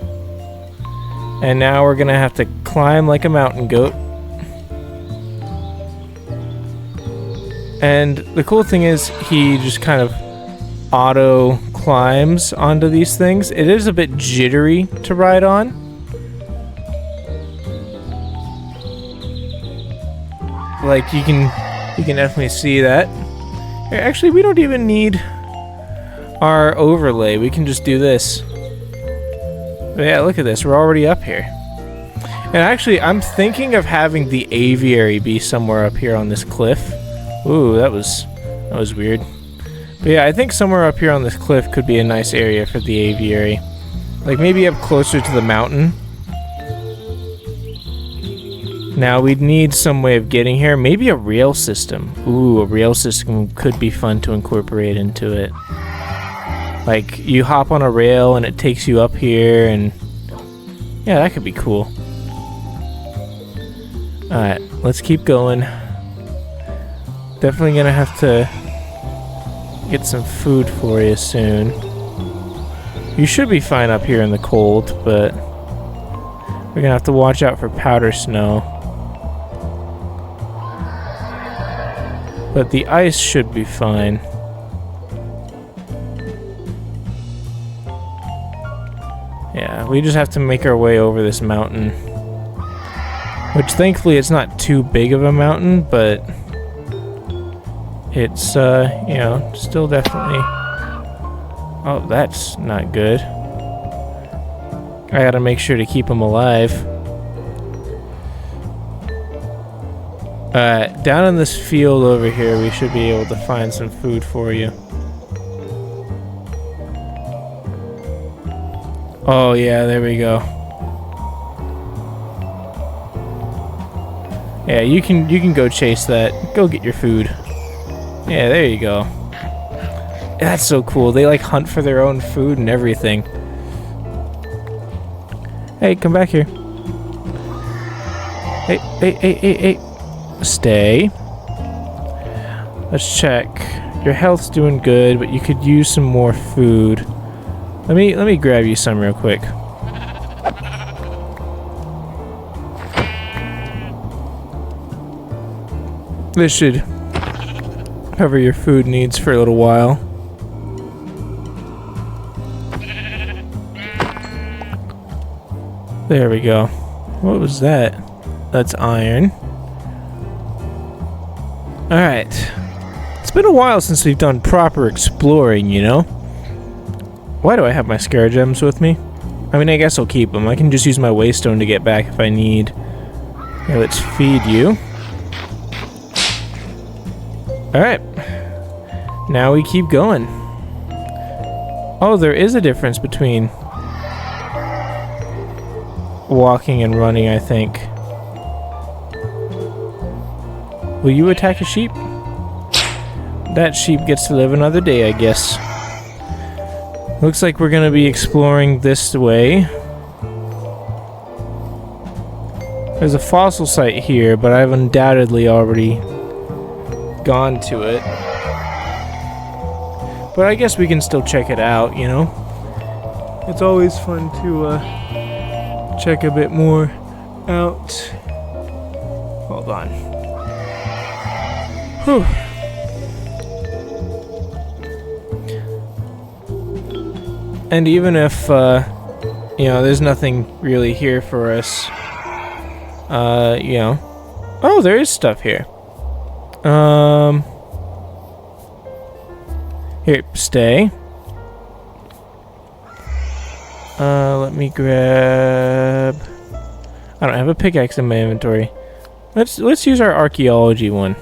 And now we're gonna have to climb like a mountain goat. And the cool thing is, he just kind of auto climbs onto these things. It is a bit jittery to ride on. Like, you can You can definitely see that. Here, actually, we don't even need our overlay. We can just do this. But yeah, look at this. We're already up here. And actually, I'm thinking of having the aviary be somewhere up here on this cliff. Ooh, that was weird. But yeah, I think somewhere up here on this cliff could be a nice area for the aviary. Like maybe up closer to the mountain. Now we'd need some way of getting here. Maybe a rail system. Ooh, a rail system could be fun to incorporate into it. Like you hop on a rail and it takes you up here, and yeah, that could be cool. Alright, let's keep going. Definitely gonna have to get some food for you soon. You should be fine up here in the cold, but we're gonna have to watch out for powder snow. But the ice should be fine. Yeah, we just have to make our way over this mountain. Which thankfully it's not too big of a mountain, but it's, you know, still definitely... Oh, that's not good. I gotta make sure to keep him alive. Down in this field over here, we should be able to find some food for you. Oh yeah, there we go. Yeah, you can go chase that. Go get your food. Yeah, there you go. That's so cool. They like hunt for their own food and everything. Hey, come back here. Hey. Stay. Let's check. Your health's doing good, but you could use some more food. Let me grab you some real quick. This should cover your food needs for a little while. There we go. What was that? That's iron. Alright. It's been a while since we've done proper exploring, you know? Why do I have my scare gems with me? I mean, I guess I'll keep them. I can just use my waystone to get back if I need. Here, let's feed you. Alright. Now we keep going. Oh, there is a difference between walking and running, I think. Will you attack a sheep? That sheep gets to live another day, I guess. Looks like we're gonna be exploring this way. There's a fossil site here, but I've undoubtedly already gone to it. But I guess we can still check it out, you know? It's always fun to check a bit more out. Hold on. Whew. And even if, you know, there's nothing really here for us, you know. Oh, there is stuff here. Here, stay. Let me grab... I don't have a pickaxe in my inventory. Let's use our archaeology one.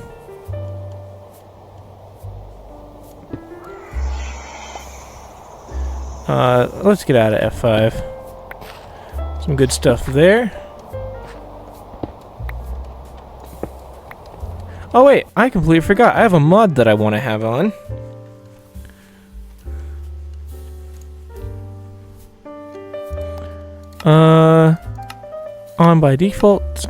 Let's get out of F5. Some good stuff there. Oh wait, I completely forgot. I have a mod that I want to have on. On by default.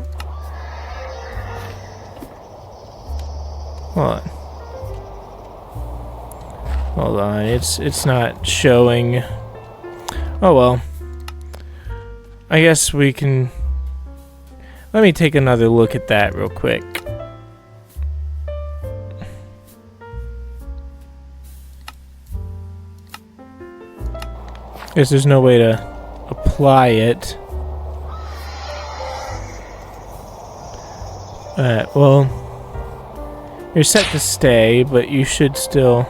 Hold on, it's not showing. Oh well. I guess we can... Let me take another look at that real quick. Guess there's no way to apply it. Alright, well... You're set to stay, but you should still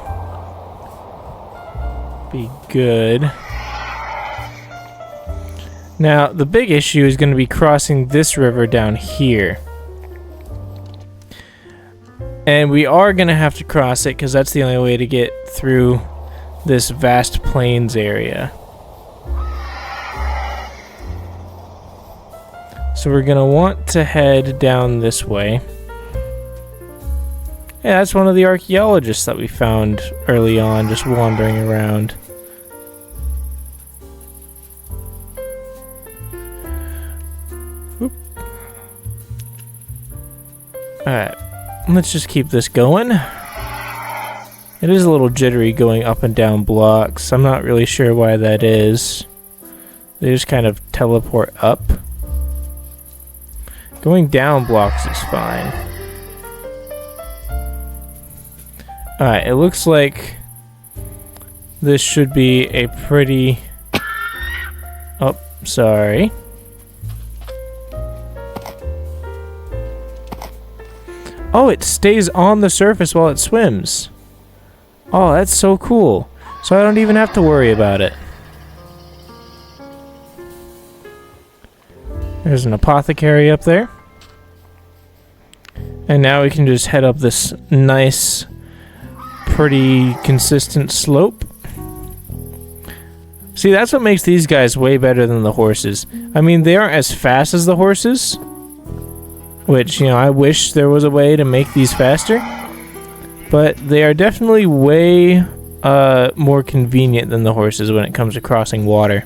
be good. Now, the big issue is going to be crossing this river down here. And we are going to have to cross it because that's the only way to get through this vast plains area. So we're going to want to head down this way. Yeah, that's one of the archaeologists that we found early on, just wandering around. Whoop. Alright, let's just keep this going. It is a little jittery going up and down blocks. I'm not really sure why that is. They just kind of teleport up. Going down blocks is fine. Alright, it looks like this should be a pretty... Oh, sorry. Oh, it stays on the surface while it swims. Oh, that's so cool. So I don't even have to worry about it. There's an apothecary up there. And now we can just head up this nice, pretty consistent slope. See, that's what makes these guys way better than the horses. I mean, they aren't as fast as the horses. Which, you know, I wish there was a way to make these faster. But they are definitely way more convenient than the horses when it comes to crossing water.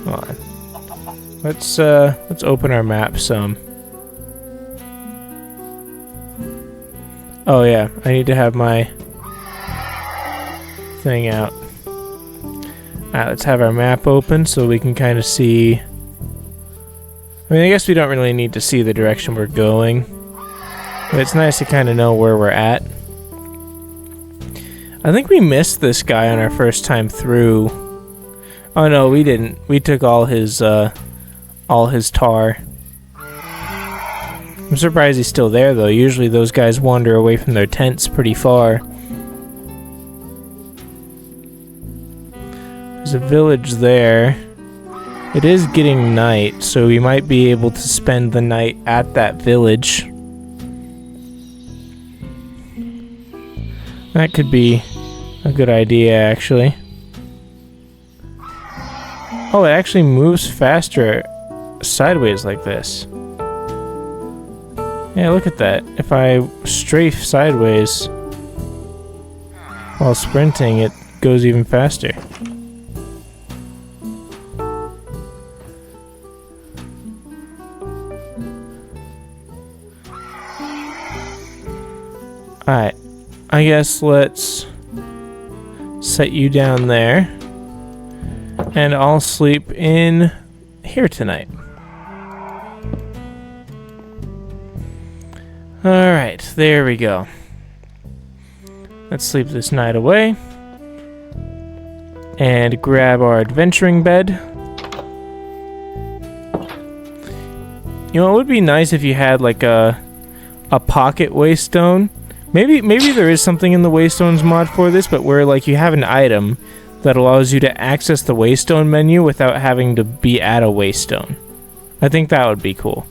Hold on. Let's open our map some. Oh yeah, I need to have my thing out. Alright, let's have our map open so we can kind of see. I mean, I guess we don't really need to see the direction we're going, but it's nice to kind of know where we're at. I think we missed this guy on our first time through. Oh no, we didn't. We took all his tar. I'm surprised he's still there though. Usually those guys wander away from their tents pretty far. There's a village there. It is getting night, so we might be able to spend the night at that village. That could be a good idea, actually. Oh, it actually moves faster sideways like this. Yeah, look at that. If I strafe sideways while sprinting, it goes even faster. Alright, I guess let's set you down there, and I'll sleep in here tonight. Alright, there we go. Let's sleep this night away, and grab our adventuring bed. You know, it would be nice if you had like a pocket waystone. Maybe there is something in the Waystones mod for this, but where like you have an item that allows you to access the Waystone menu without having to be at a Waystone. I think that would be cool.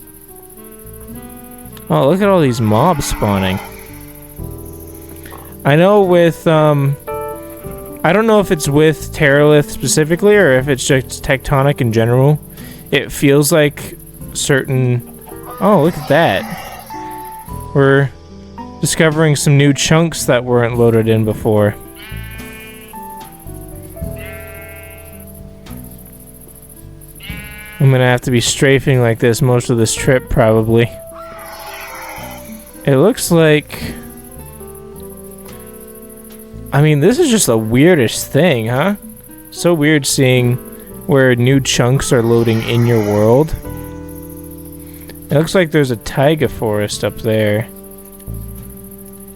Oh, look at all these mobs spawning. I know with I don't know if it's with Terralith specifically or if it's just Tectonic in general. It feels like certain... Oh, look at that. We're discovering some new chunks that weren't loaded in before. I'm gonna have to be strafing like this most of this trip, probably. It looks like... I mean, this is just the weirdest thing, huh? So weird seeing where new chunks are loading in your world. It looks like there's a taiga forest up there.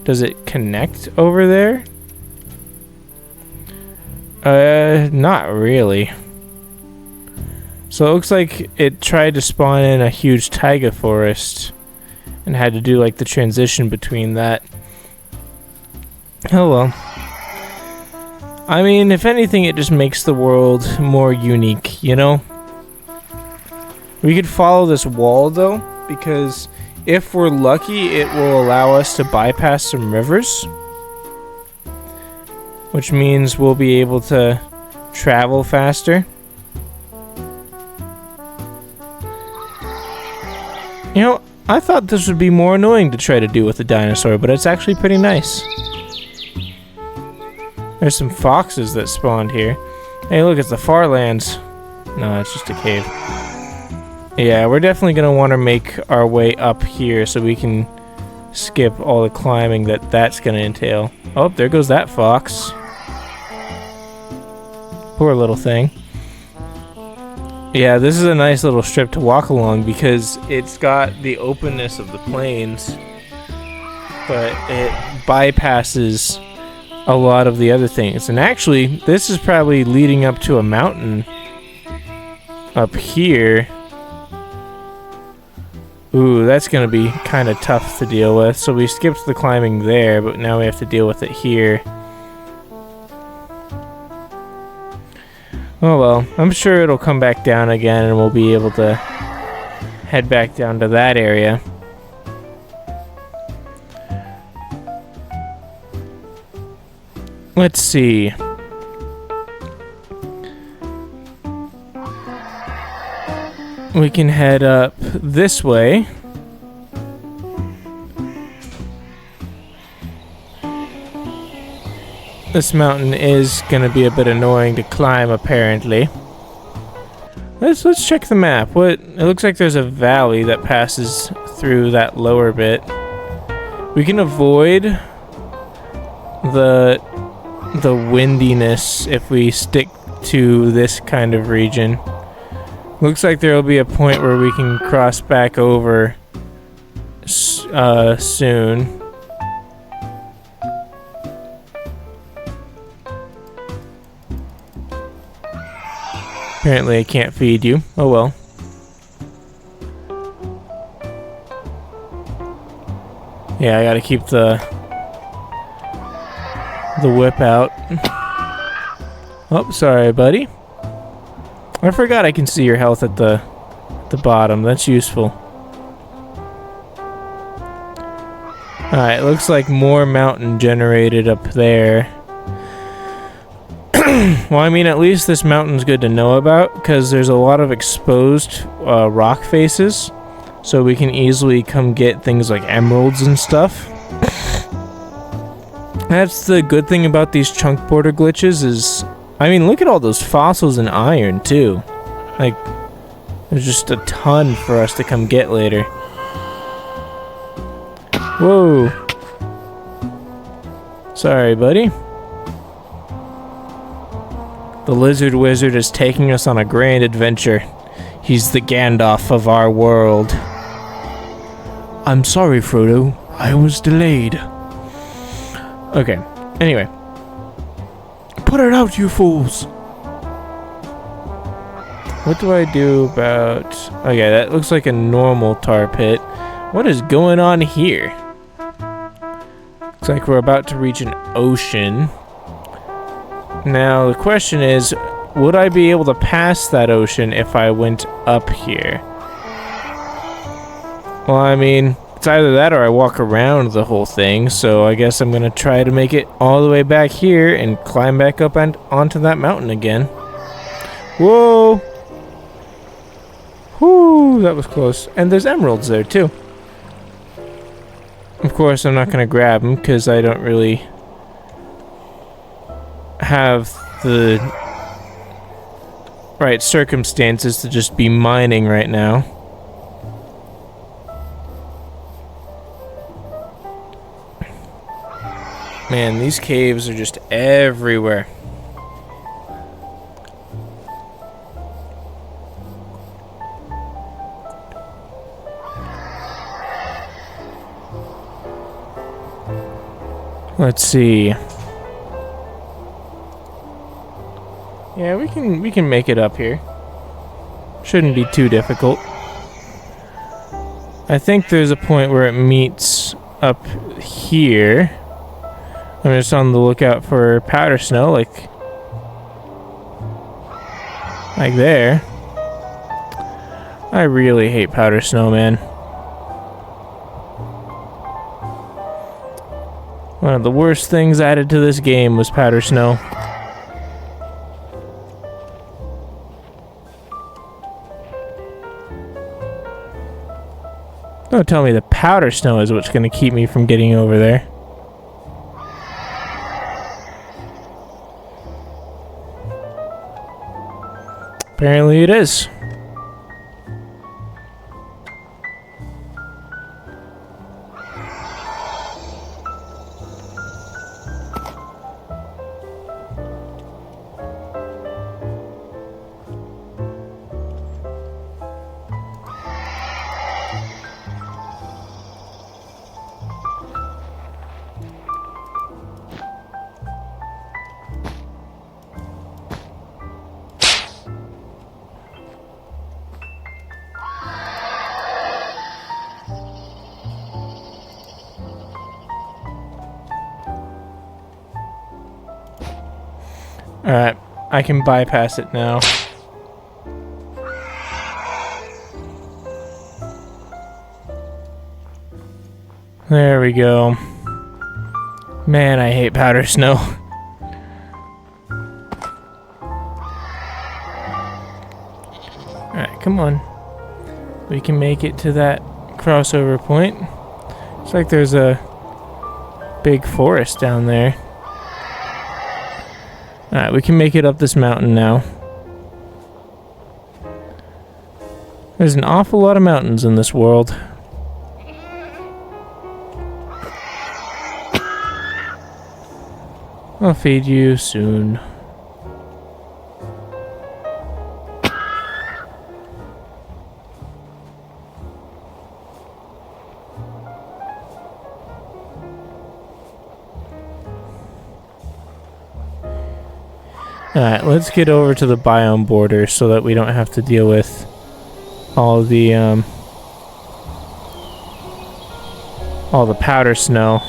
Does it connect over there? Not really. So it looks like it tried to spawn in a huge taiga forest and had to do like the transition between that. Oh well. I mean, if anything, it just makes the world more unique, you know? We could follow this wall though, because if we're lucky, it will allow us to bypass some rivers, which means we'll be able to travel faster. You know, I thought this would be more annoying to try to do with a dinosaur, but it's actually pretty nice. There's some foxes that spawned here. Hey, look, it's the Farlands. No, it's just a cave. Yeah, we're definitely going to want to make our way up here so we can skip all the climbing that's going to entail. Oh, there goes that fox. Poor little thing. Yeah, this is a nice little strip to walk along because it's got the openness of the plains, but it bypasses a lot of the other things. And actually, this is probably leading up to a mountain up here. Ooh, that's gonna be kind of tough to deal with. So we skipped the climbing there, but now we have to deal with it here. Oh well, I'm sure it'll come back down again and we'll be able to head back down to that area. Let's see. We can head up this way. This mountain is gonna be a bit annoying to climb, apparently. Let's check the map. It looks like there's a valley that passes through that lower bit. We can avoid the windiness if we stick to this kind of region. Looks like there will be a point where we can cross back over soon. Apparently I can't feed you. Oh well. Yeah, I gotta keep the whip out. Oh, sorry, buddy. I forgot I can see your health at the bottom. That's useful. Alright, looks like more mountain generated up there. Well, I mean, at least this mountain's good to know about, because there's a lot of exposed rock faces, so we can easily come get things like emeralds and stuff. That's the good thing about these chunk border glitches is, I mean, look at all those fossils and iron, too. Like, there's just a ton for us to come get later. Whoa. Sorry, buddy. The lizard wizard is taking us on a grand adventure. He's the Gandalf of our world. I'm sorry, Frodo. I was delayed. Okay, anyway. Put it out, you fools! What do I do about... Okay, that looks like a normal tar pit. What is going on here? Looks like we're about to reach an ocean. Now, the question is, would I be able to pass that ocean if I went up here? Well, I mean, it's either that or I walk around the whole thing, so I guess I'm gonna try to make it all the way back here and climb back up and onto that mountain again. Whoa! Whoo, that was close. And there's emeralds there, too. Of course, I'm not gonna grab them, because I don't really have the right circumstances to just be mining right now. Man, these caves are just everywhere. Let's see. Yeah, we can make it up here. Shouldn't be too difficult. I think there's a point where it meets up here. I'm just on the lookout for powder snow, like there. I really hate powder snow, man. One of the worst things added to this game was powder snow. Don't tell me the powder snow is what's going to keep me from getting over there. Apparently it is. Alright, I can bypass it now. There we go. Man, I hate powder snow. Alright, come on. We can make it to that crossover point. Looks like there's a big forest down there. Alright, we can make it up this mountain now. There's an awful lot of mountains in this world. I'll feed you soon. Alright, let's get over to the biome border so that we don't have to deal with all the powder snow.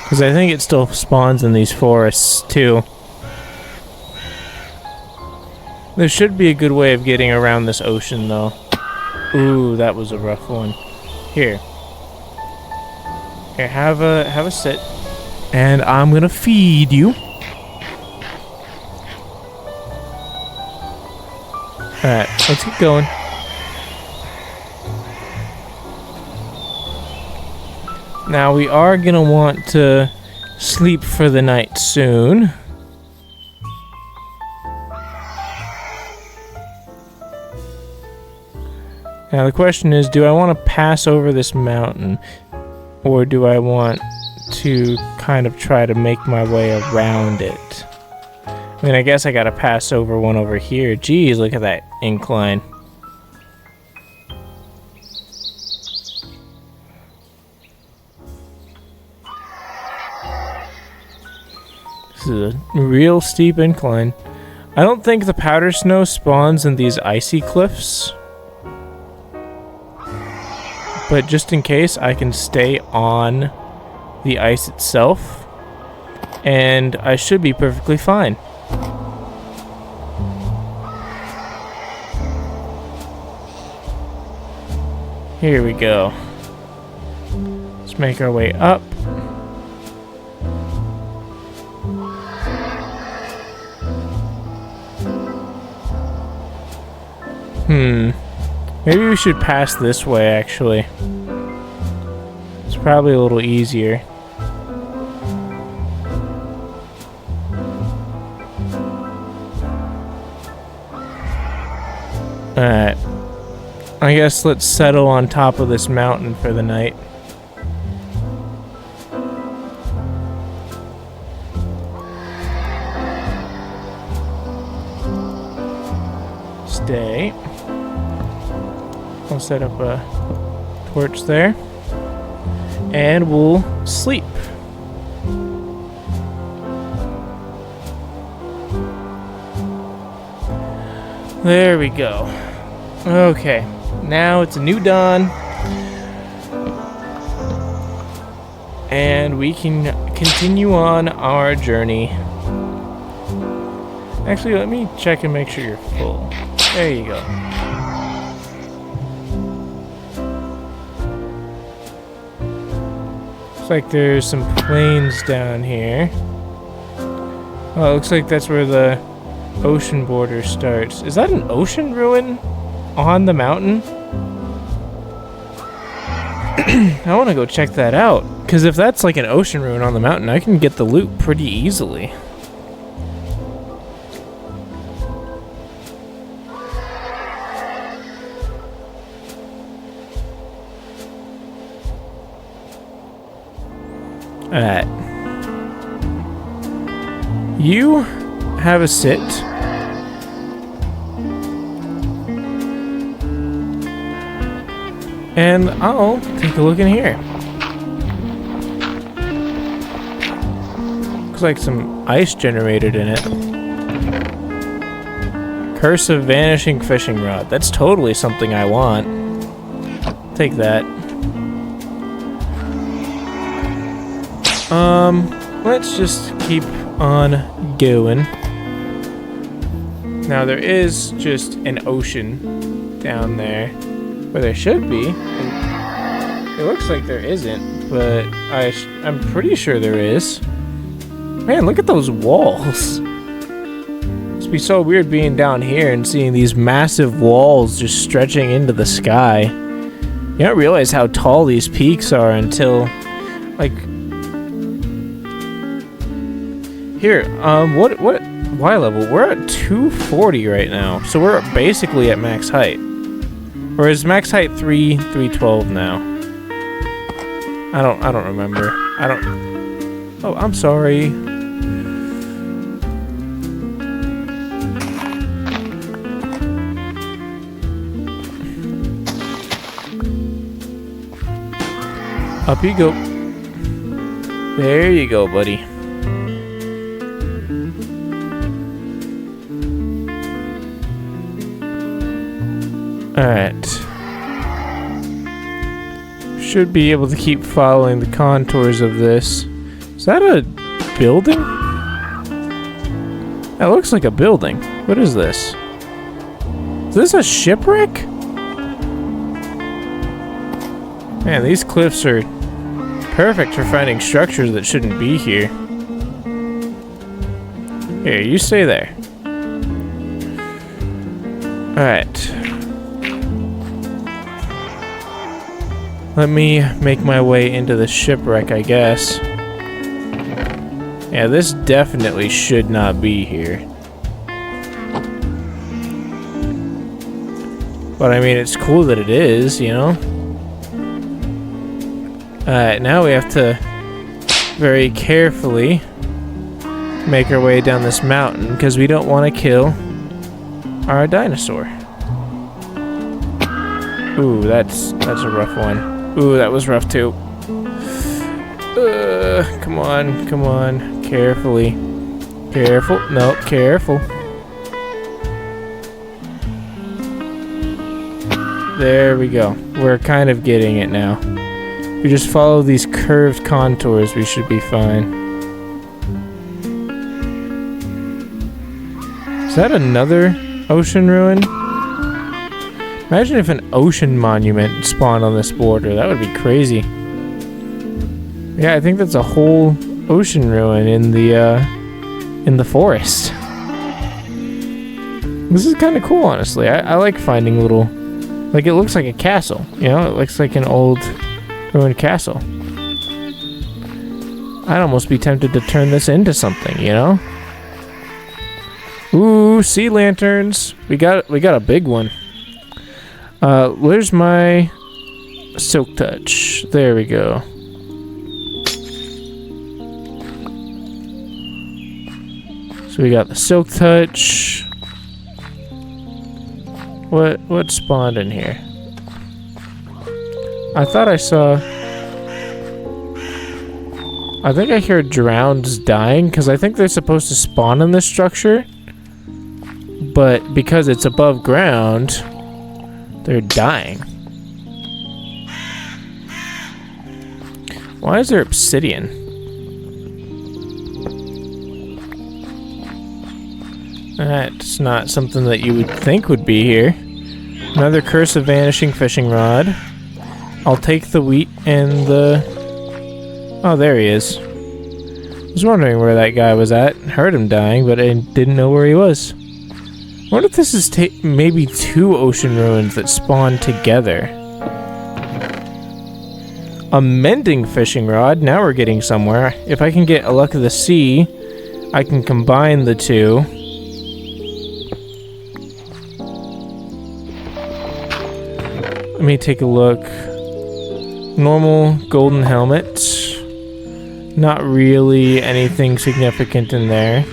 Because I think it still spawns in these forests too. There should be a good way of getting around this ocean though. Ooh, that was a rough one. Here. Here, have a sit. And I'm gonna feed you. Alright, let's get going. Now we are gonna want to sleep for the night soon. Now the question is, do I want to pass over this mountain? Or do I want to kind of try to make my way around it? I mean, I guess I gotta pass over one over here. Geez, look at that incline. This is a real steep incline. I don't think the powder snow spawns in these icy cliffs. But just in case, I can stay on the ice itself. And I should be perfectly fine. Here we go. Let's make our way up. Maybe we should pass this way, actually. It's probably a little easier. Alright. I guess let's settle on top of this mountain for the night. Stay. I'll set up a torch there. And we'll sleep. There we go. Okay, now it's a new dawn. And we can continue on our journey. Actually, let me check and make sure you're full. There you go. Looks like there's some plains down here. Oh, it looks like that's where the ocean border starts. Is that an ocean ruin on the mountain? I want to go check that out, because if that's like an ocean ruin on the mountain, I can get the loot pretty easily. Alright. You have a sit. And I'll take a look in here. Looks like some ice generated in it. Curse of Vanishing Fishing Rod. That's totally something I want. Take that. Let's just keep on going. Now there is just an ocean down there. Where there should be. It looks like there isn't, but I'm pretty sure there is. Man, look at those walls. Must be so weird being down here and seeing these massive walls just stretching into the sky. You don't realize how tall these peaks are until, like, here. What Y level? We're at 240 right now, so we're basically at max height. Or is max height 312 now? I don't remember. Oh, I'm sorry. Up you go. There you go, buddy. Alright. Should be able to keep following the contours of this. Is that a building? That looks like a building. What is this? Is this a shipwreck? Man, these cliffs are perfect for finding structures that shouldn't be here. Here, you stay there. Alright. Let me make my way into the shipwreck, I guess. Yeah, this definitely should not be here. But I mean, it's cool that it is, you know? Alright, now we have to very carefully make our way down this mountain because we don't want to kill our dinosaur. Ooh, that's a rough one. Ooh, that was rough too. Come on, carefully. Careful, no, careful. There we go. We're kind of getting it now. If we just follow these curved contours, we should be fine. Is that another ocean ruin? Imagine if an ocean monument spawned on this border. That would be crazy. Yeah, I think that's a whole ocean ruin in the forest. This is kind of cool, honestly. I like finding little... Like, it looks like a castle. You know, it looks like an old ruined castle. I'd almost be tempted to turn this into something, you know? Ooh, sea lanterns. We got a big one. Where's my silk touch? There we go. So we got the silk touch. What spawned in here? I thought I saw... I think I hear drowns dying, because I think they're supposed to spawn in this structure. but because it's above ground, they're dying. Why is there obsidian? That's not something that you would think would be here. Another curse of vanishing fishing rod. I'll take the wheat and the... Oh, there he is. I was wondering where that guy was at. Heard him dying, but I didn't know where he was. I wonder if this is maybe 2 ocean ruins that spawn together. A mending fishing rod. Now we're getting somewhere. If I can get a luck of the sea, I can combine the two. Let me take a look. Normal golden helmet. Not really anything significant in there.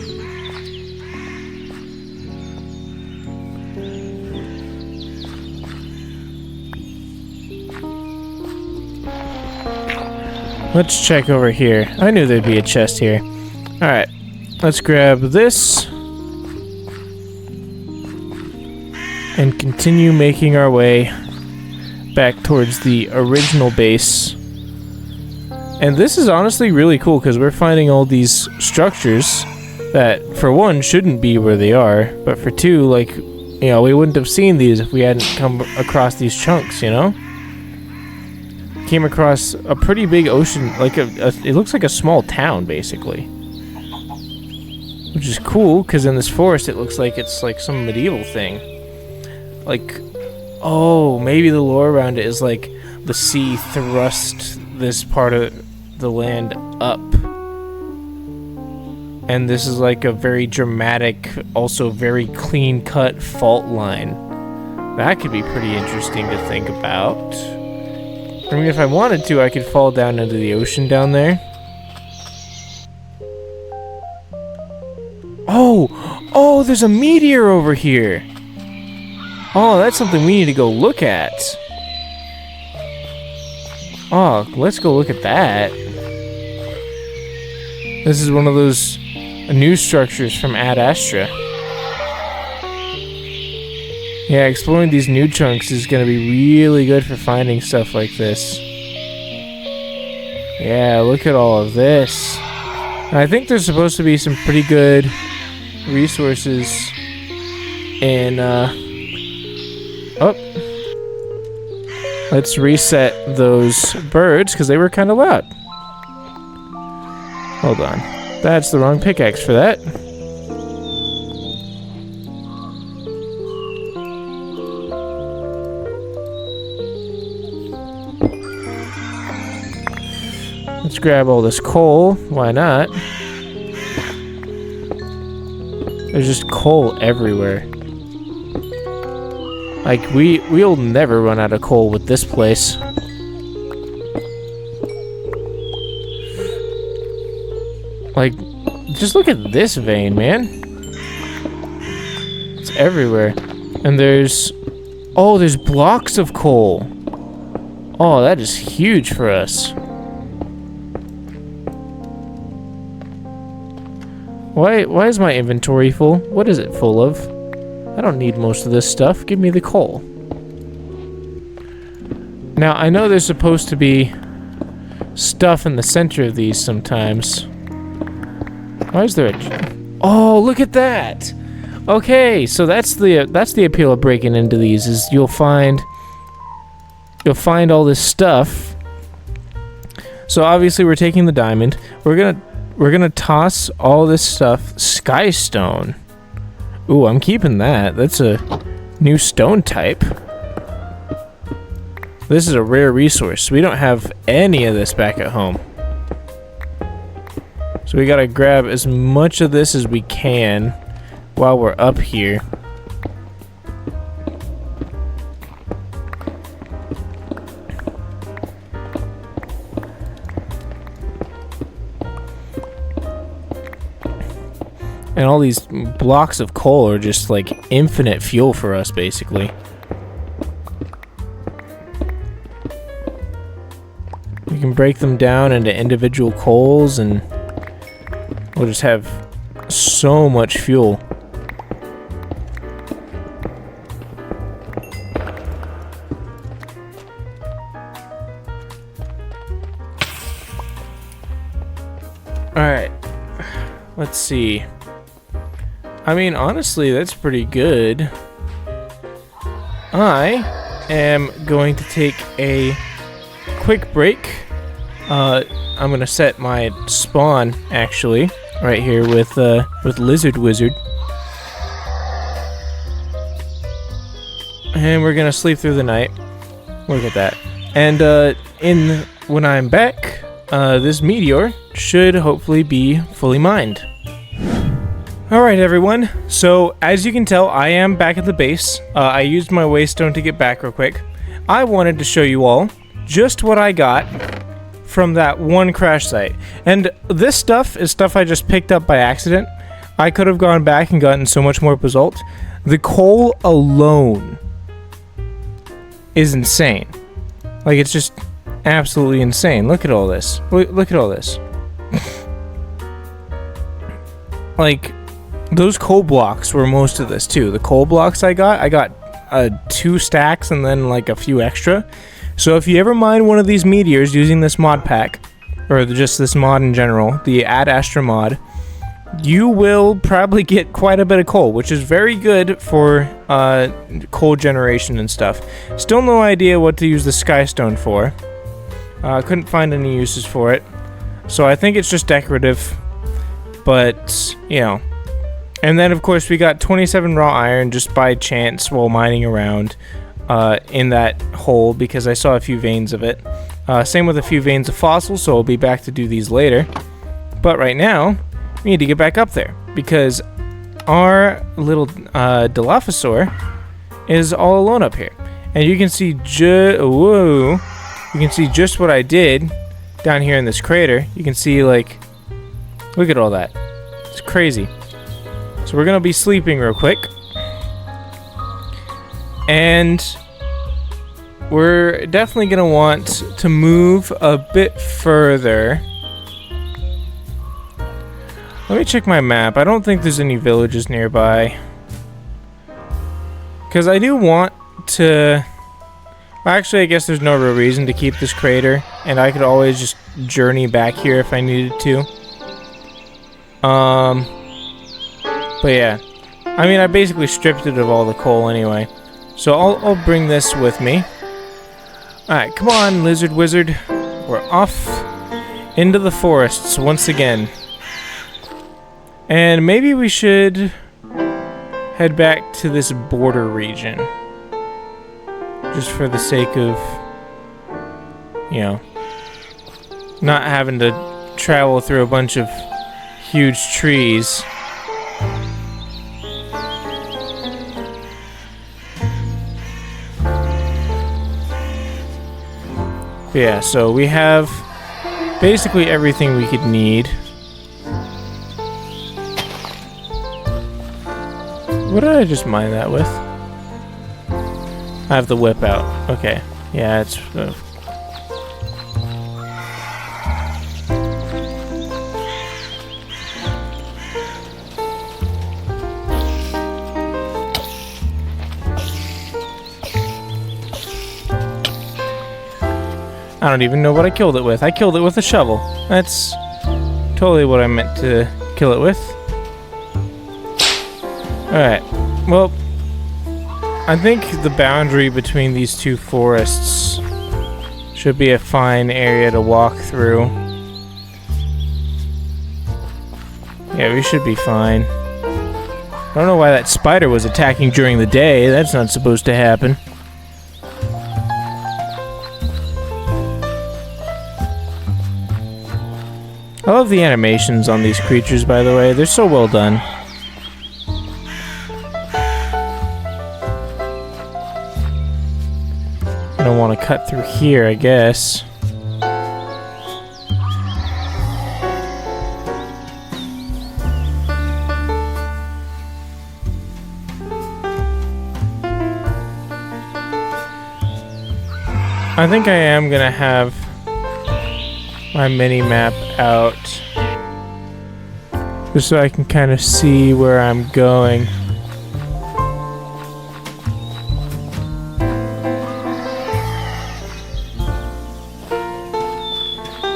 Let's check over here. I knew there'd be a chest here. Alright, let's grab this and continue making our way back towards the original base. And this is honestly really cool because we're finding all these structures that, for one, shouldn't be where they are, but for two, like, you know, we wouldn't have seen these if we hadn't come across these chunks, you know? Came across a pretty big ocean, like it looks like a small town, basically. Which is cool, because in this forest it looks like it's like some medieval thing. Like, oh, maybe the lore around it is like the sea thrust this part of the land up. And this is like a very dramatic, also very clean-cut fault line. That could be pretty interesting to think about. I mean, if I wanted to, I could fall down into the ocean down there. Oh! Oh, there's a meteor over here! Oh, that's something we need to go look at. Oh, let's go look at that. This is one of those new structures from Ad Astra. Yeah, exploring these new chunks is going to be really good for finding stuff like this. Yeah, look at all of this. And I think there's supposed to be some pretty good resources in, Oh. Let's reset those birds, because they were kind of loud. Hold on. That's the wrong pickaxe for that. Let's grab all this coal. Why not? There's just coal everywhere. Like, we'll never run out of coal with this place. Like, just look at this vein, man. It's everywhere. And there's... Oh, there's blocks of coal. Oh, that is huge for us. Why is my inventory full? What is it full of? I don't need most of this stuff. Give me the coal. Now, I know there's supposed to be stuff in the center of these sometimes. Why is there a... Oh, look at that! Okay, so that's the appeal of breaking into these, is you'll find all this stuff. So obviously we're taking the diamond. We're gonna toss all this stuff. Skystone. Ooh, I'm keeping that. That's a new stone type. This is a rare resource. We don't have any of this back at home. So we gotta grab as much of this as we can while we're up here. And all these blocks of coal are just like infinite fuel for us, basically. We can break them down into individual coals and we'll just have so much fuel. let's see. I mean, honestly, that's pretty good. I am going to take a quick break. I'm gonna set my spawn actually right here with Lizard Wizard, and we're gonna sleep through the night. Look at that. And when I'm back, this meteor should hopefully be fully mined. Alright everyone, so as you can tell, I am back at the base. I used my waystone to get back real quick. I wanted to show you all just what I got from that one crash site. And this stuff is stuff I just picked up by accident. I could have gone back and gotten so much more result. The coal alone is insane. Like, it's just absolutely insane. Look at all this. Look at all this. Like, those coal blocks were most of this too. The coal blocks I got 2 stacks and then like a few extra. So if you ever mine one of these meteors using this mod pack, or just this mod in general, the Ad Astra mod, you will probably get quite a bit of coal, which is very good for coal generation and stuff. Still no idea what to use the Skystone for. Couldn't find any uses for it. So I think it's just decorative. But, you know. And then, of course, we got 27 raw iron just by chance while mining around in that hole because I saw a few veins of it. Same with a few veins of fossils, so I'll be back to do these later. But right now, we need to get back up there because our little Dilophosaur is all alone up here. And you can see you can see just what I did down here in this crater. You can see, like, look at all that. It's crazy. So we're gonna be sleeping real quick. And we're definitely gonna want to move a bit further. Let me check my map. I don't think there's any villages nearby. Because I do want to... Actually, I guess there's no real reason to keep this crater. And I could always just journey back here if I needed to. But yeah. I mean, I basically stripped it of all the coal anyway. So I'll bring this with me. Alright, come on, Lizard Wizard. We're off into the forests once again. And maybe we should head back to this border region. Just for the sake of, you know, not having to travel through a bunch of huge trees. But yeah, so we have basically everything we could need. What did I just mine that with? I have the whip out. Okay. Yeah, it's... I don't even know what I killed it with. I killed it with a shovel. That's totally what I meant to kill it with. Alright. Well, I think the boundary between these two forests should be a fine area to walk through. Yeah, we should be fine. I don't know why that spider was attacking during the day. That's not supposed to happen. I love the animations on these creatures, by the way. They're so well done. I don't want to cut through here, I guess. I think I am gonna have my mini-map out just so I can kind of see where I'm going.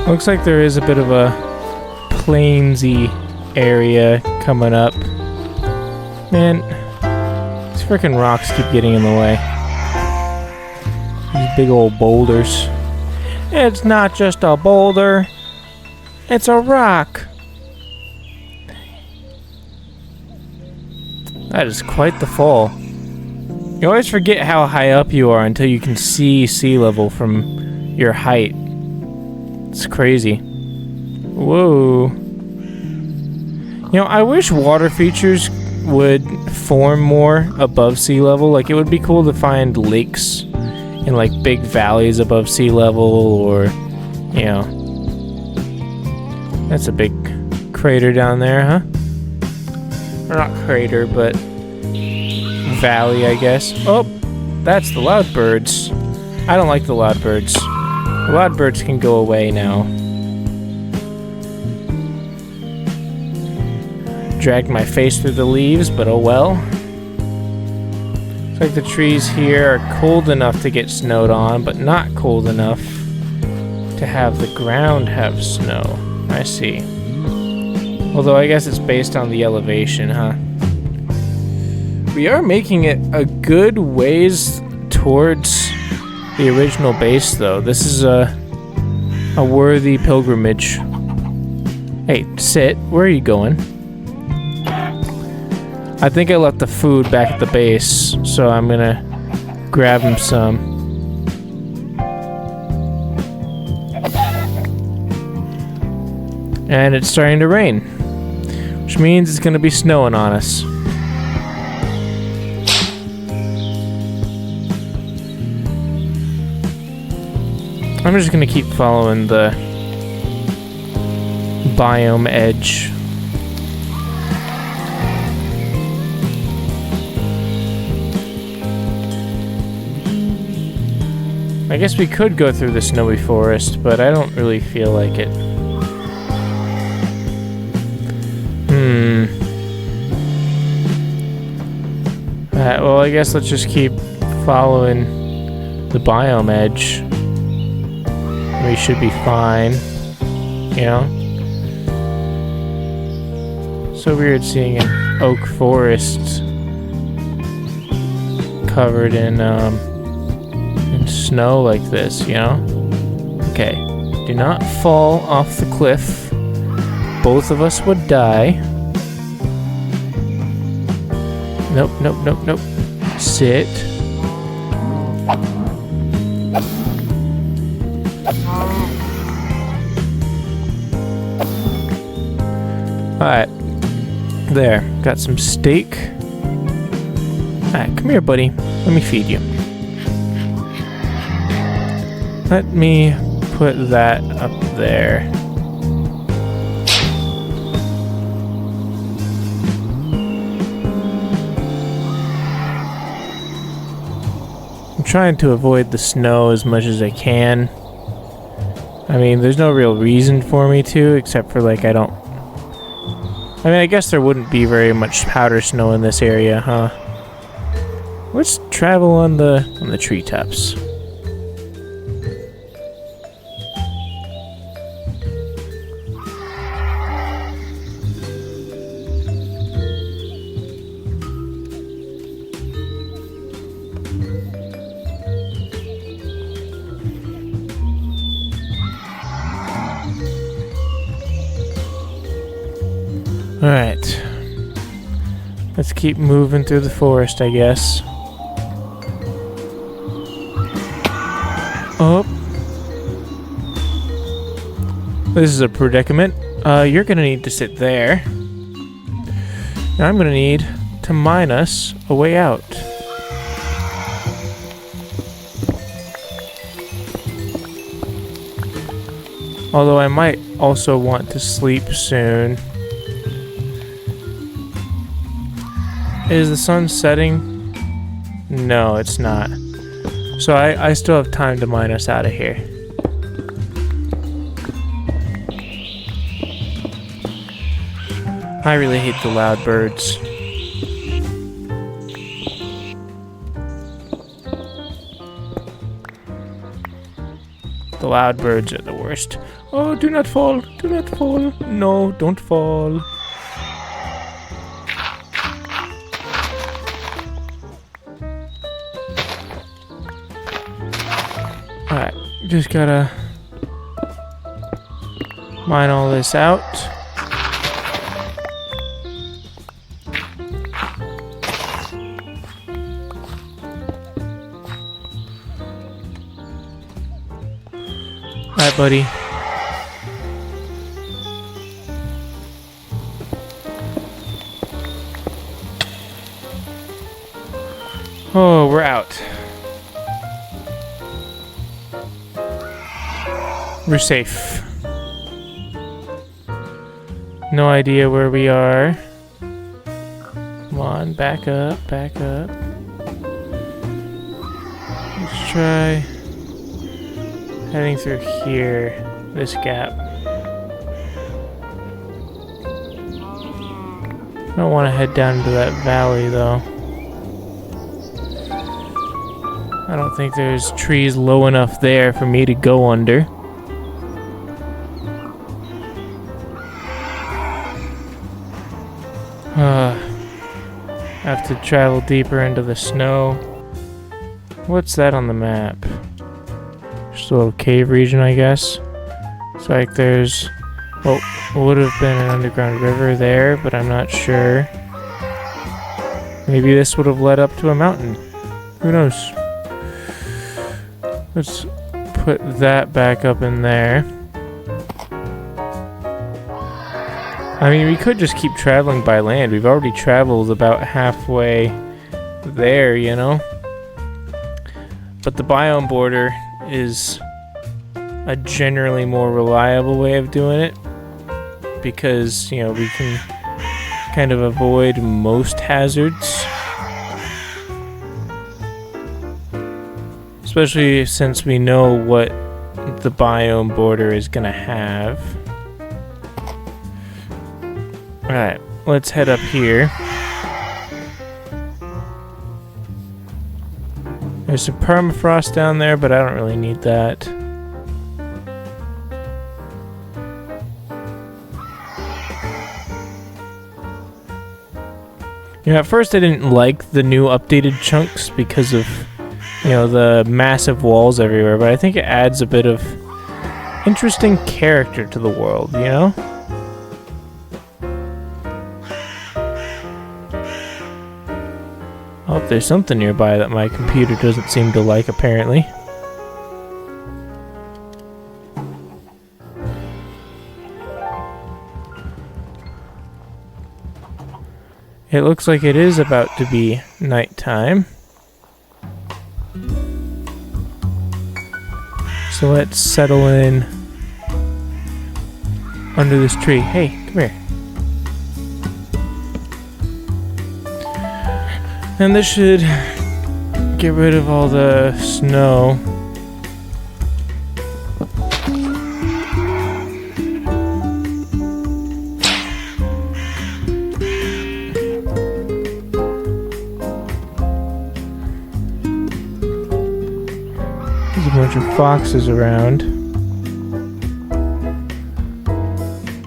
Looks like there is a bit of a plainsy area coming up. Man, these freaking rocks keep getting in the way. These big old boulders. It's not just a boulder. It's a rock. That is quite the fall. You always forget how high up you are until you can see sea level from your height. It's crazy. Whoa. You know, I wish water features would form more above sea level. Like, it would be cool to find lakes in, like, big valleys above sea level, or, you know. That's a big crater down there, huh? Or not crater, but valley, I guess. Oh, that's the loud birds. I don't like the loud birds. The loud birds can go away now. Dragged my face through the leaves, but oh well. Looks like the trees here are cold enough to get snowed on, but not cold enough to have the ground have snow. I see. Although I guess it's based on the elevation, huh? We are making it a good ways towards the original base, though. This is a worthy pilgrimage. Hey, sit. Where are you going? I think I left the food back at the base, so I'm gonna grab him some. And it's starting to rain, which means it's gonna be snowing on us. I'm just gonna keep following the biome edge. I guess we could go through the snowy forest, but I don't really feel like it. Well, I guess let's just keep following the biome edge. We should be fine, you know? So weird seeing an oak forest covered in snow like this, you know? Okay, do not fall off the cliff. Both of us would die. Nope, nope, nope, nope. Sit. Alright. There. Got some steak. Alright, come here, buddy. Let me feed you. Let me put that up there. I'm trying to avoid the snow as much as I can. I mean, there's no real reason for me to, except for, like, I guess there wouldn't be very much powder snow in this area, huh? Let's travel on the treetops. Alright. Let's keep moving through the forest, I guess. Oh. This is a predicament. You're gonna need to sit there. Now I'm gonna need to mine us a way out. Although I might also want to sleep soon. Is the sun setting? No, it's not. So I still have time to mine us out of here. I really hate the loud birds. The loud birds are the worst. Oh, do not fall. Do not fall. No, don't fall. Just gotta mine all this out. Alright, buddy. Oh, we're out. We're safe. No idea where we are. Come on, back up, back up. Let's try heading through here, this gap. I don't want to head down into that valley though. I don't think there's trees low enough there for me to go under. Have to travel deeper into the snow. What's that on the map? Just a little cave region, I guess. It's like there's, well, would have been an underground river there, but I'm not sure. Maybe this would have led up to a mountain. Who knows? Let's put that back up in there. I mean, we could just keep traveling by land. We've already traveled about halfway there, you know? But the biome border is a generally more reliable way of doing it because, you know, we can kind of avoid most hazards. Especially since we know what the biome border is gonna have. Alright, let's head up here. There's some permafrost down there, but I don't really need that. You know, at first I didn't like the new updated chunks because of, you know, the massive walls everywhere, but I think it adds a bit of interesting character to the world, you know? Oh, there's something nearby that my computer doesn't seem to like, apparently. It looks like it is about to be nighttime. So let's settle in under this tree. Hey, come here. And this should get rid of all the snow. There's a bunch of foxes around.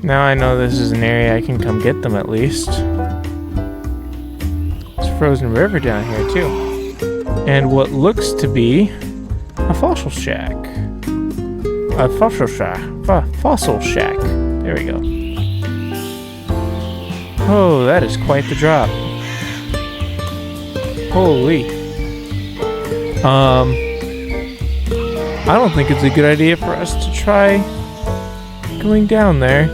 Now I know this is an area I can come get them at least. Frozen river down here too, and what looks to be a fossil shack. A fossil shack. Fossil shack. There we go. Oh, that is quite the drop. Holy. I don't think it's a good idea for us to try going down there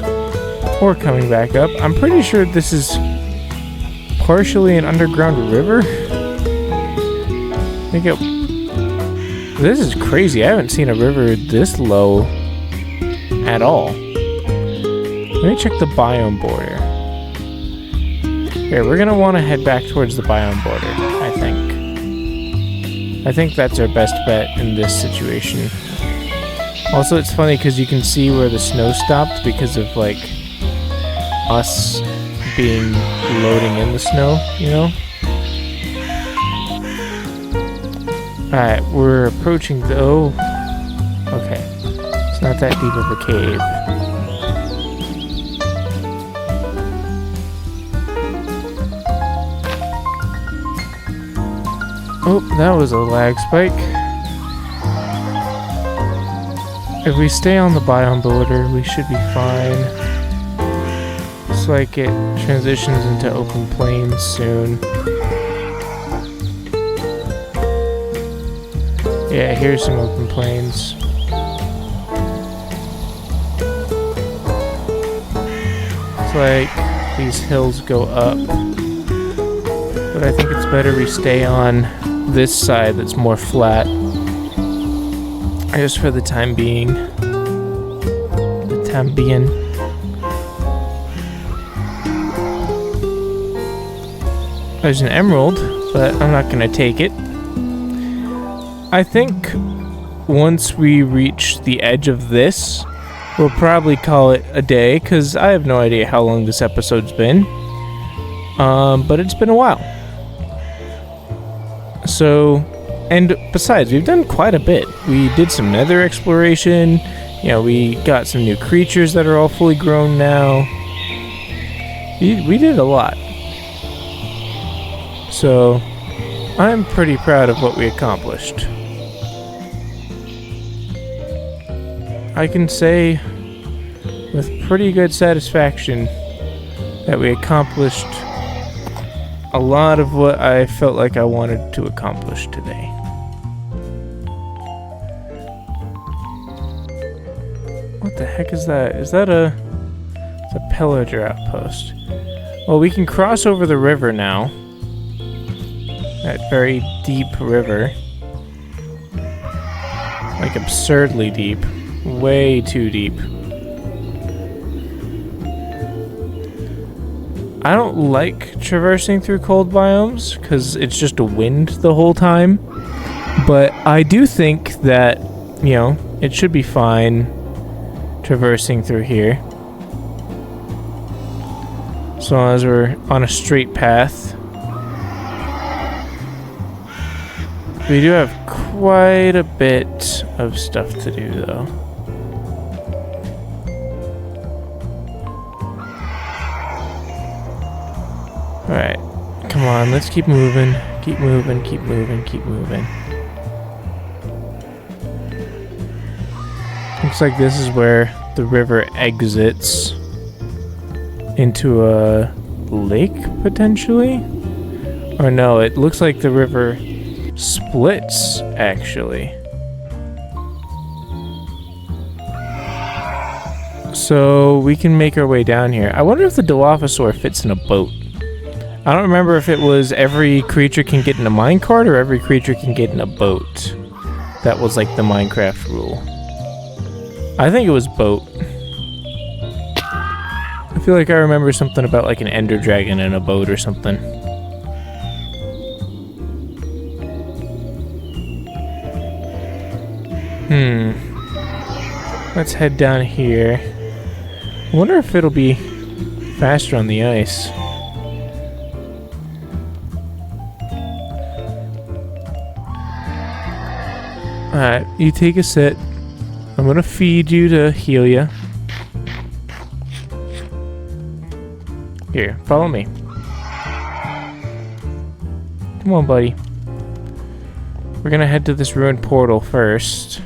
or coming back up. I'm pretty sure this is partially an underground river. This is crazy. I haven't seen a river this low at all. Let me check the biome border. Here, we're gonna want to head back towards the biome border, I think. I think that's our best bet in this situation. Also, it's funny because you can see where the snow stopped because of, like, us being loading in the snow, you know? Alright, we're approaching the... Oh. Okay. It's not that deep of a cave. Oh, that was a lag spike. If we stay on the biome border, we should be fine. Looks like it transitions into open plains soon. Yeah, here's some open plains. It's like these hills go up. But I think it's better we stay on this side that's more flat. Just for the time being. There's an emerald, but I'm not gonna take it. I think once we reach the edge of this, we'll probably call it a day, because I have no idea how long this episode's been. But it's been a while. So, and besides, we've done quite a bit. We did some nether exploration. You know, we got some new creatures that are all fully grown now. We did a lot. So, I'm pretty proud of what we accomplished. I can say with pretty good satisfaction that we accomplished a lot of what I felt like I wanted to accomplish today. What the heck is that? Is that it's a pillager outpost. Well, we can cross over the river now. That very deep river. Like absurdly deep. Way too deep. I don't like traversing through cold biomes because it's just a wind the whole time. But I do think that, you know, it should be fine traversing through here. As long as we're on a straight path. We do have quite a bit of stuff to do though. Alright, come on, let's keep moving. Keep moving, keep moving, keep moving. Looks like this is where the river exits into a lake, potentially? Or no, it looks like the river splits, actually. So we can make our way down here. I wonder if the Dilophosaur fits in a boat. I don't remember if it was every creature can get in a minecart or every creature can get in a boat. That was like the Minecraft rule. I think it was boat. I feel like I remember something about like an ender dragon in a boat or something. Let's head down here. I wonder if it'll be faster on the ice. Alright, you take a sit. I'm gonna feed you to heal you. Here, follow me. Come on, buddy. We're gonna head to this ruined portal first.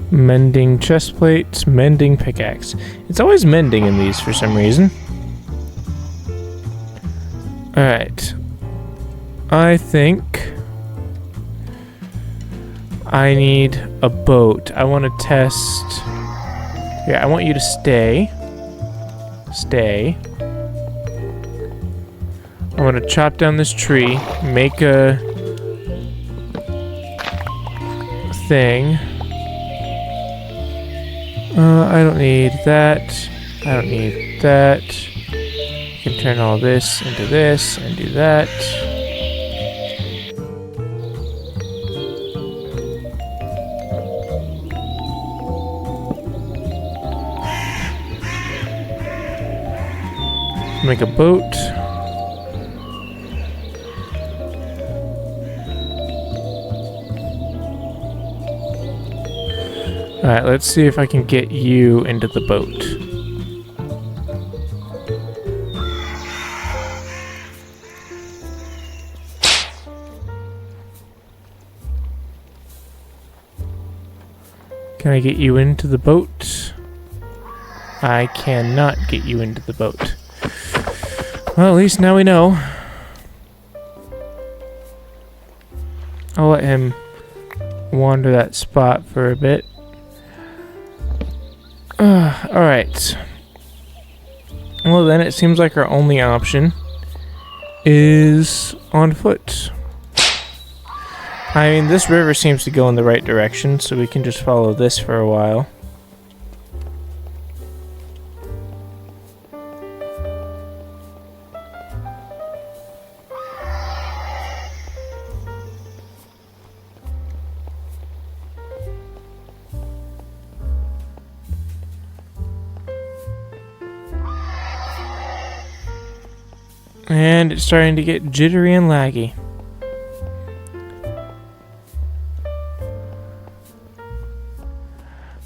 Mending chestplate, mending pickaxe. It's always mending in these for some reason. Alright. I think I need a boat. I want to test... Yeah, I want you to stay. Stay. I want to chop down this tree, make a thing. I don't need that. I don't need that. I can turn all this into this and do that. Make a boat. Alright, let's see if I can get you into the boat. Can I get you into the boat? I cannot get you into the boat. Well, at least now we know. I'll let him wander that spot for a bit. Alright. Well then, it seems like our only option is on foot. I mean, this river seems to go in the right direction, so we can just follow this for a while. And it's starting to get jittery and laggy.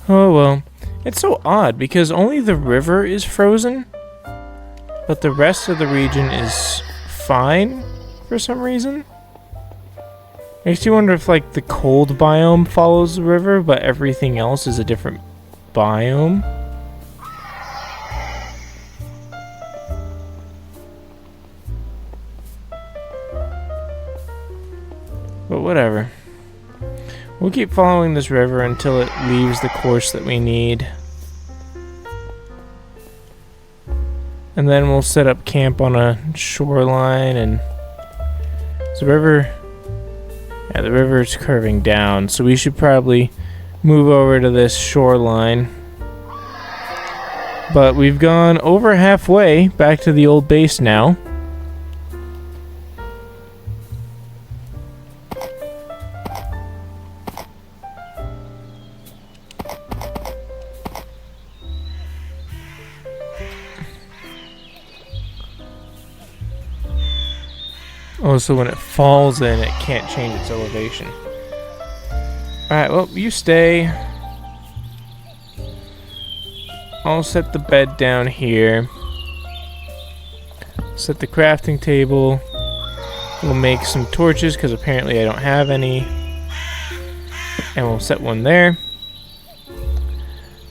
Oh well. It's so odd because only the river is frozen, but the rest of the region is fine for some reason. Makes you wonder if like the cold biome follows the river, but everything else is a different biome. But whatever. We'll keep following this river until it leaves the course that we need. And then we'll set up camp on a shoreline and... the river... yeah, the river is curving down, so we should probably move over to this shoreline. But we've gone over halfway back to the old base now. Oh, so when it falls in, it can't change its elevation. Alright, well, you stay. I'll set the bed down here. Set the crafting table. We'll make some torches, because apparently I don't have any. And we'll set one there.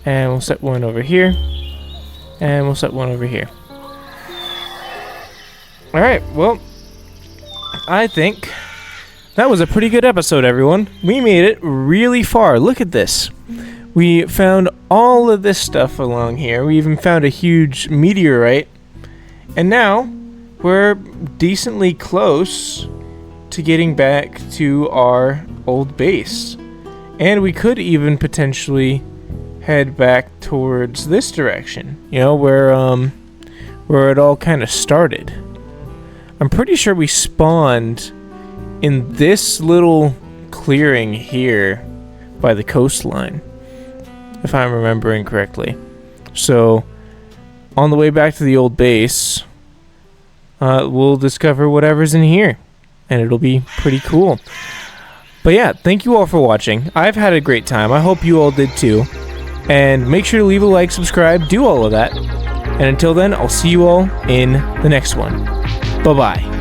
And we'll set one over here. And we'll set one over here. Alright, well... I think that was a pretty good episode, everyone. We made it really far. Look at this. We found all of this stuff along here. We even found a huge meteorite. And now we're decently close to getting back to our old base. And we could even potentially head back towards this direction. You know, where it all kind of started. I'm pretty sure we spawned in this little clearing here by the coastline, if I'm remembering correctly. So, on the way back to the old base, we'll discover whatever's in here, and it'll be pretty cool. But yeah, thank you all for watching. I've had a great time. I hope you all did too. And make sure to leave a like, subscribe, do all of that. And until then, I'll see you all in the next one. Bye-bye.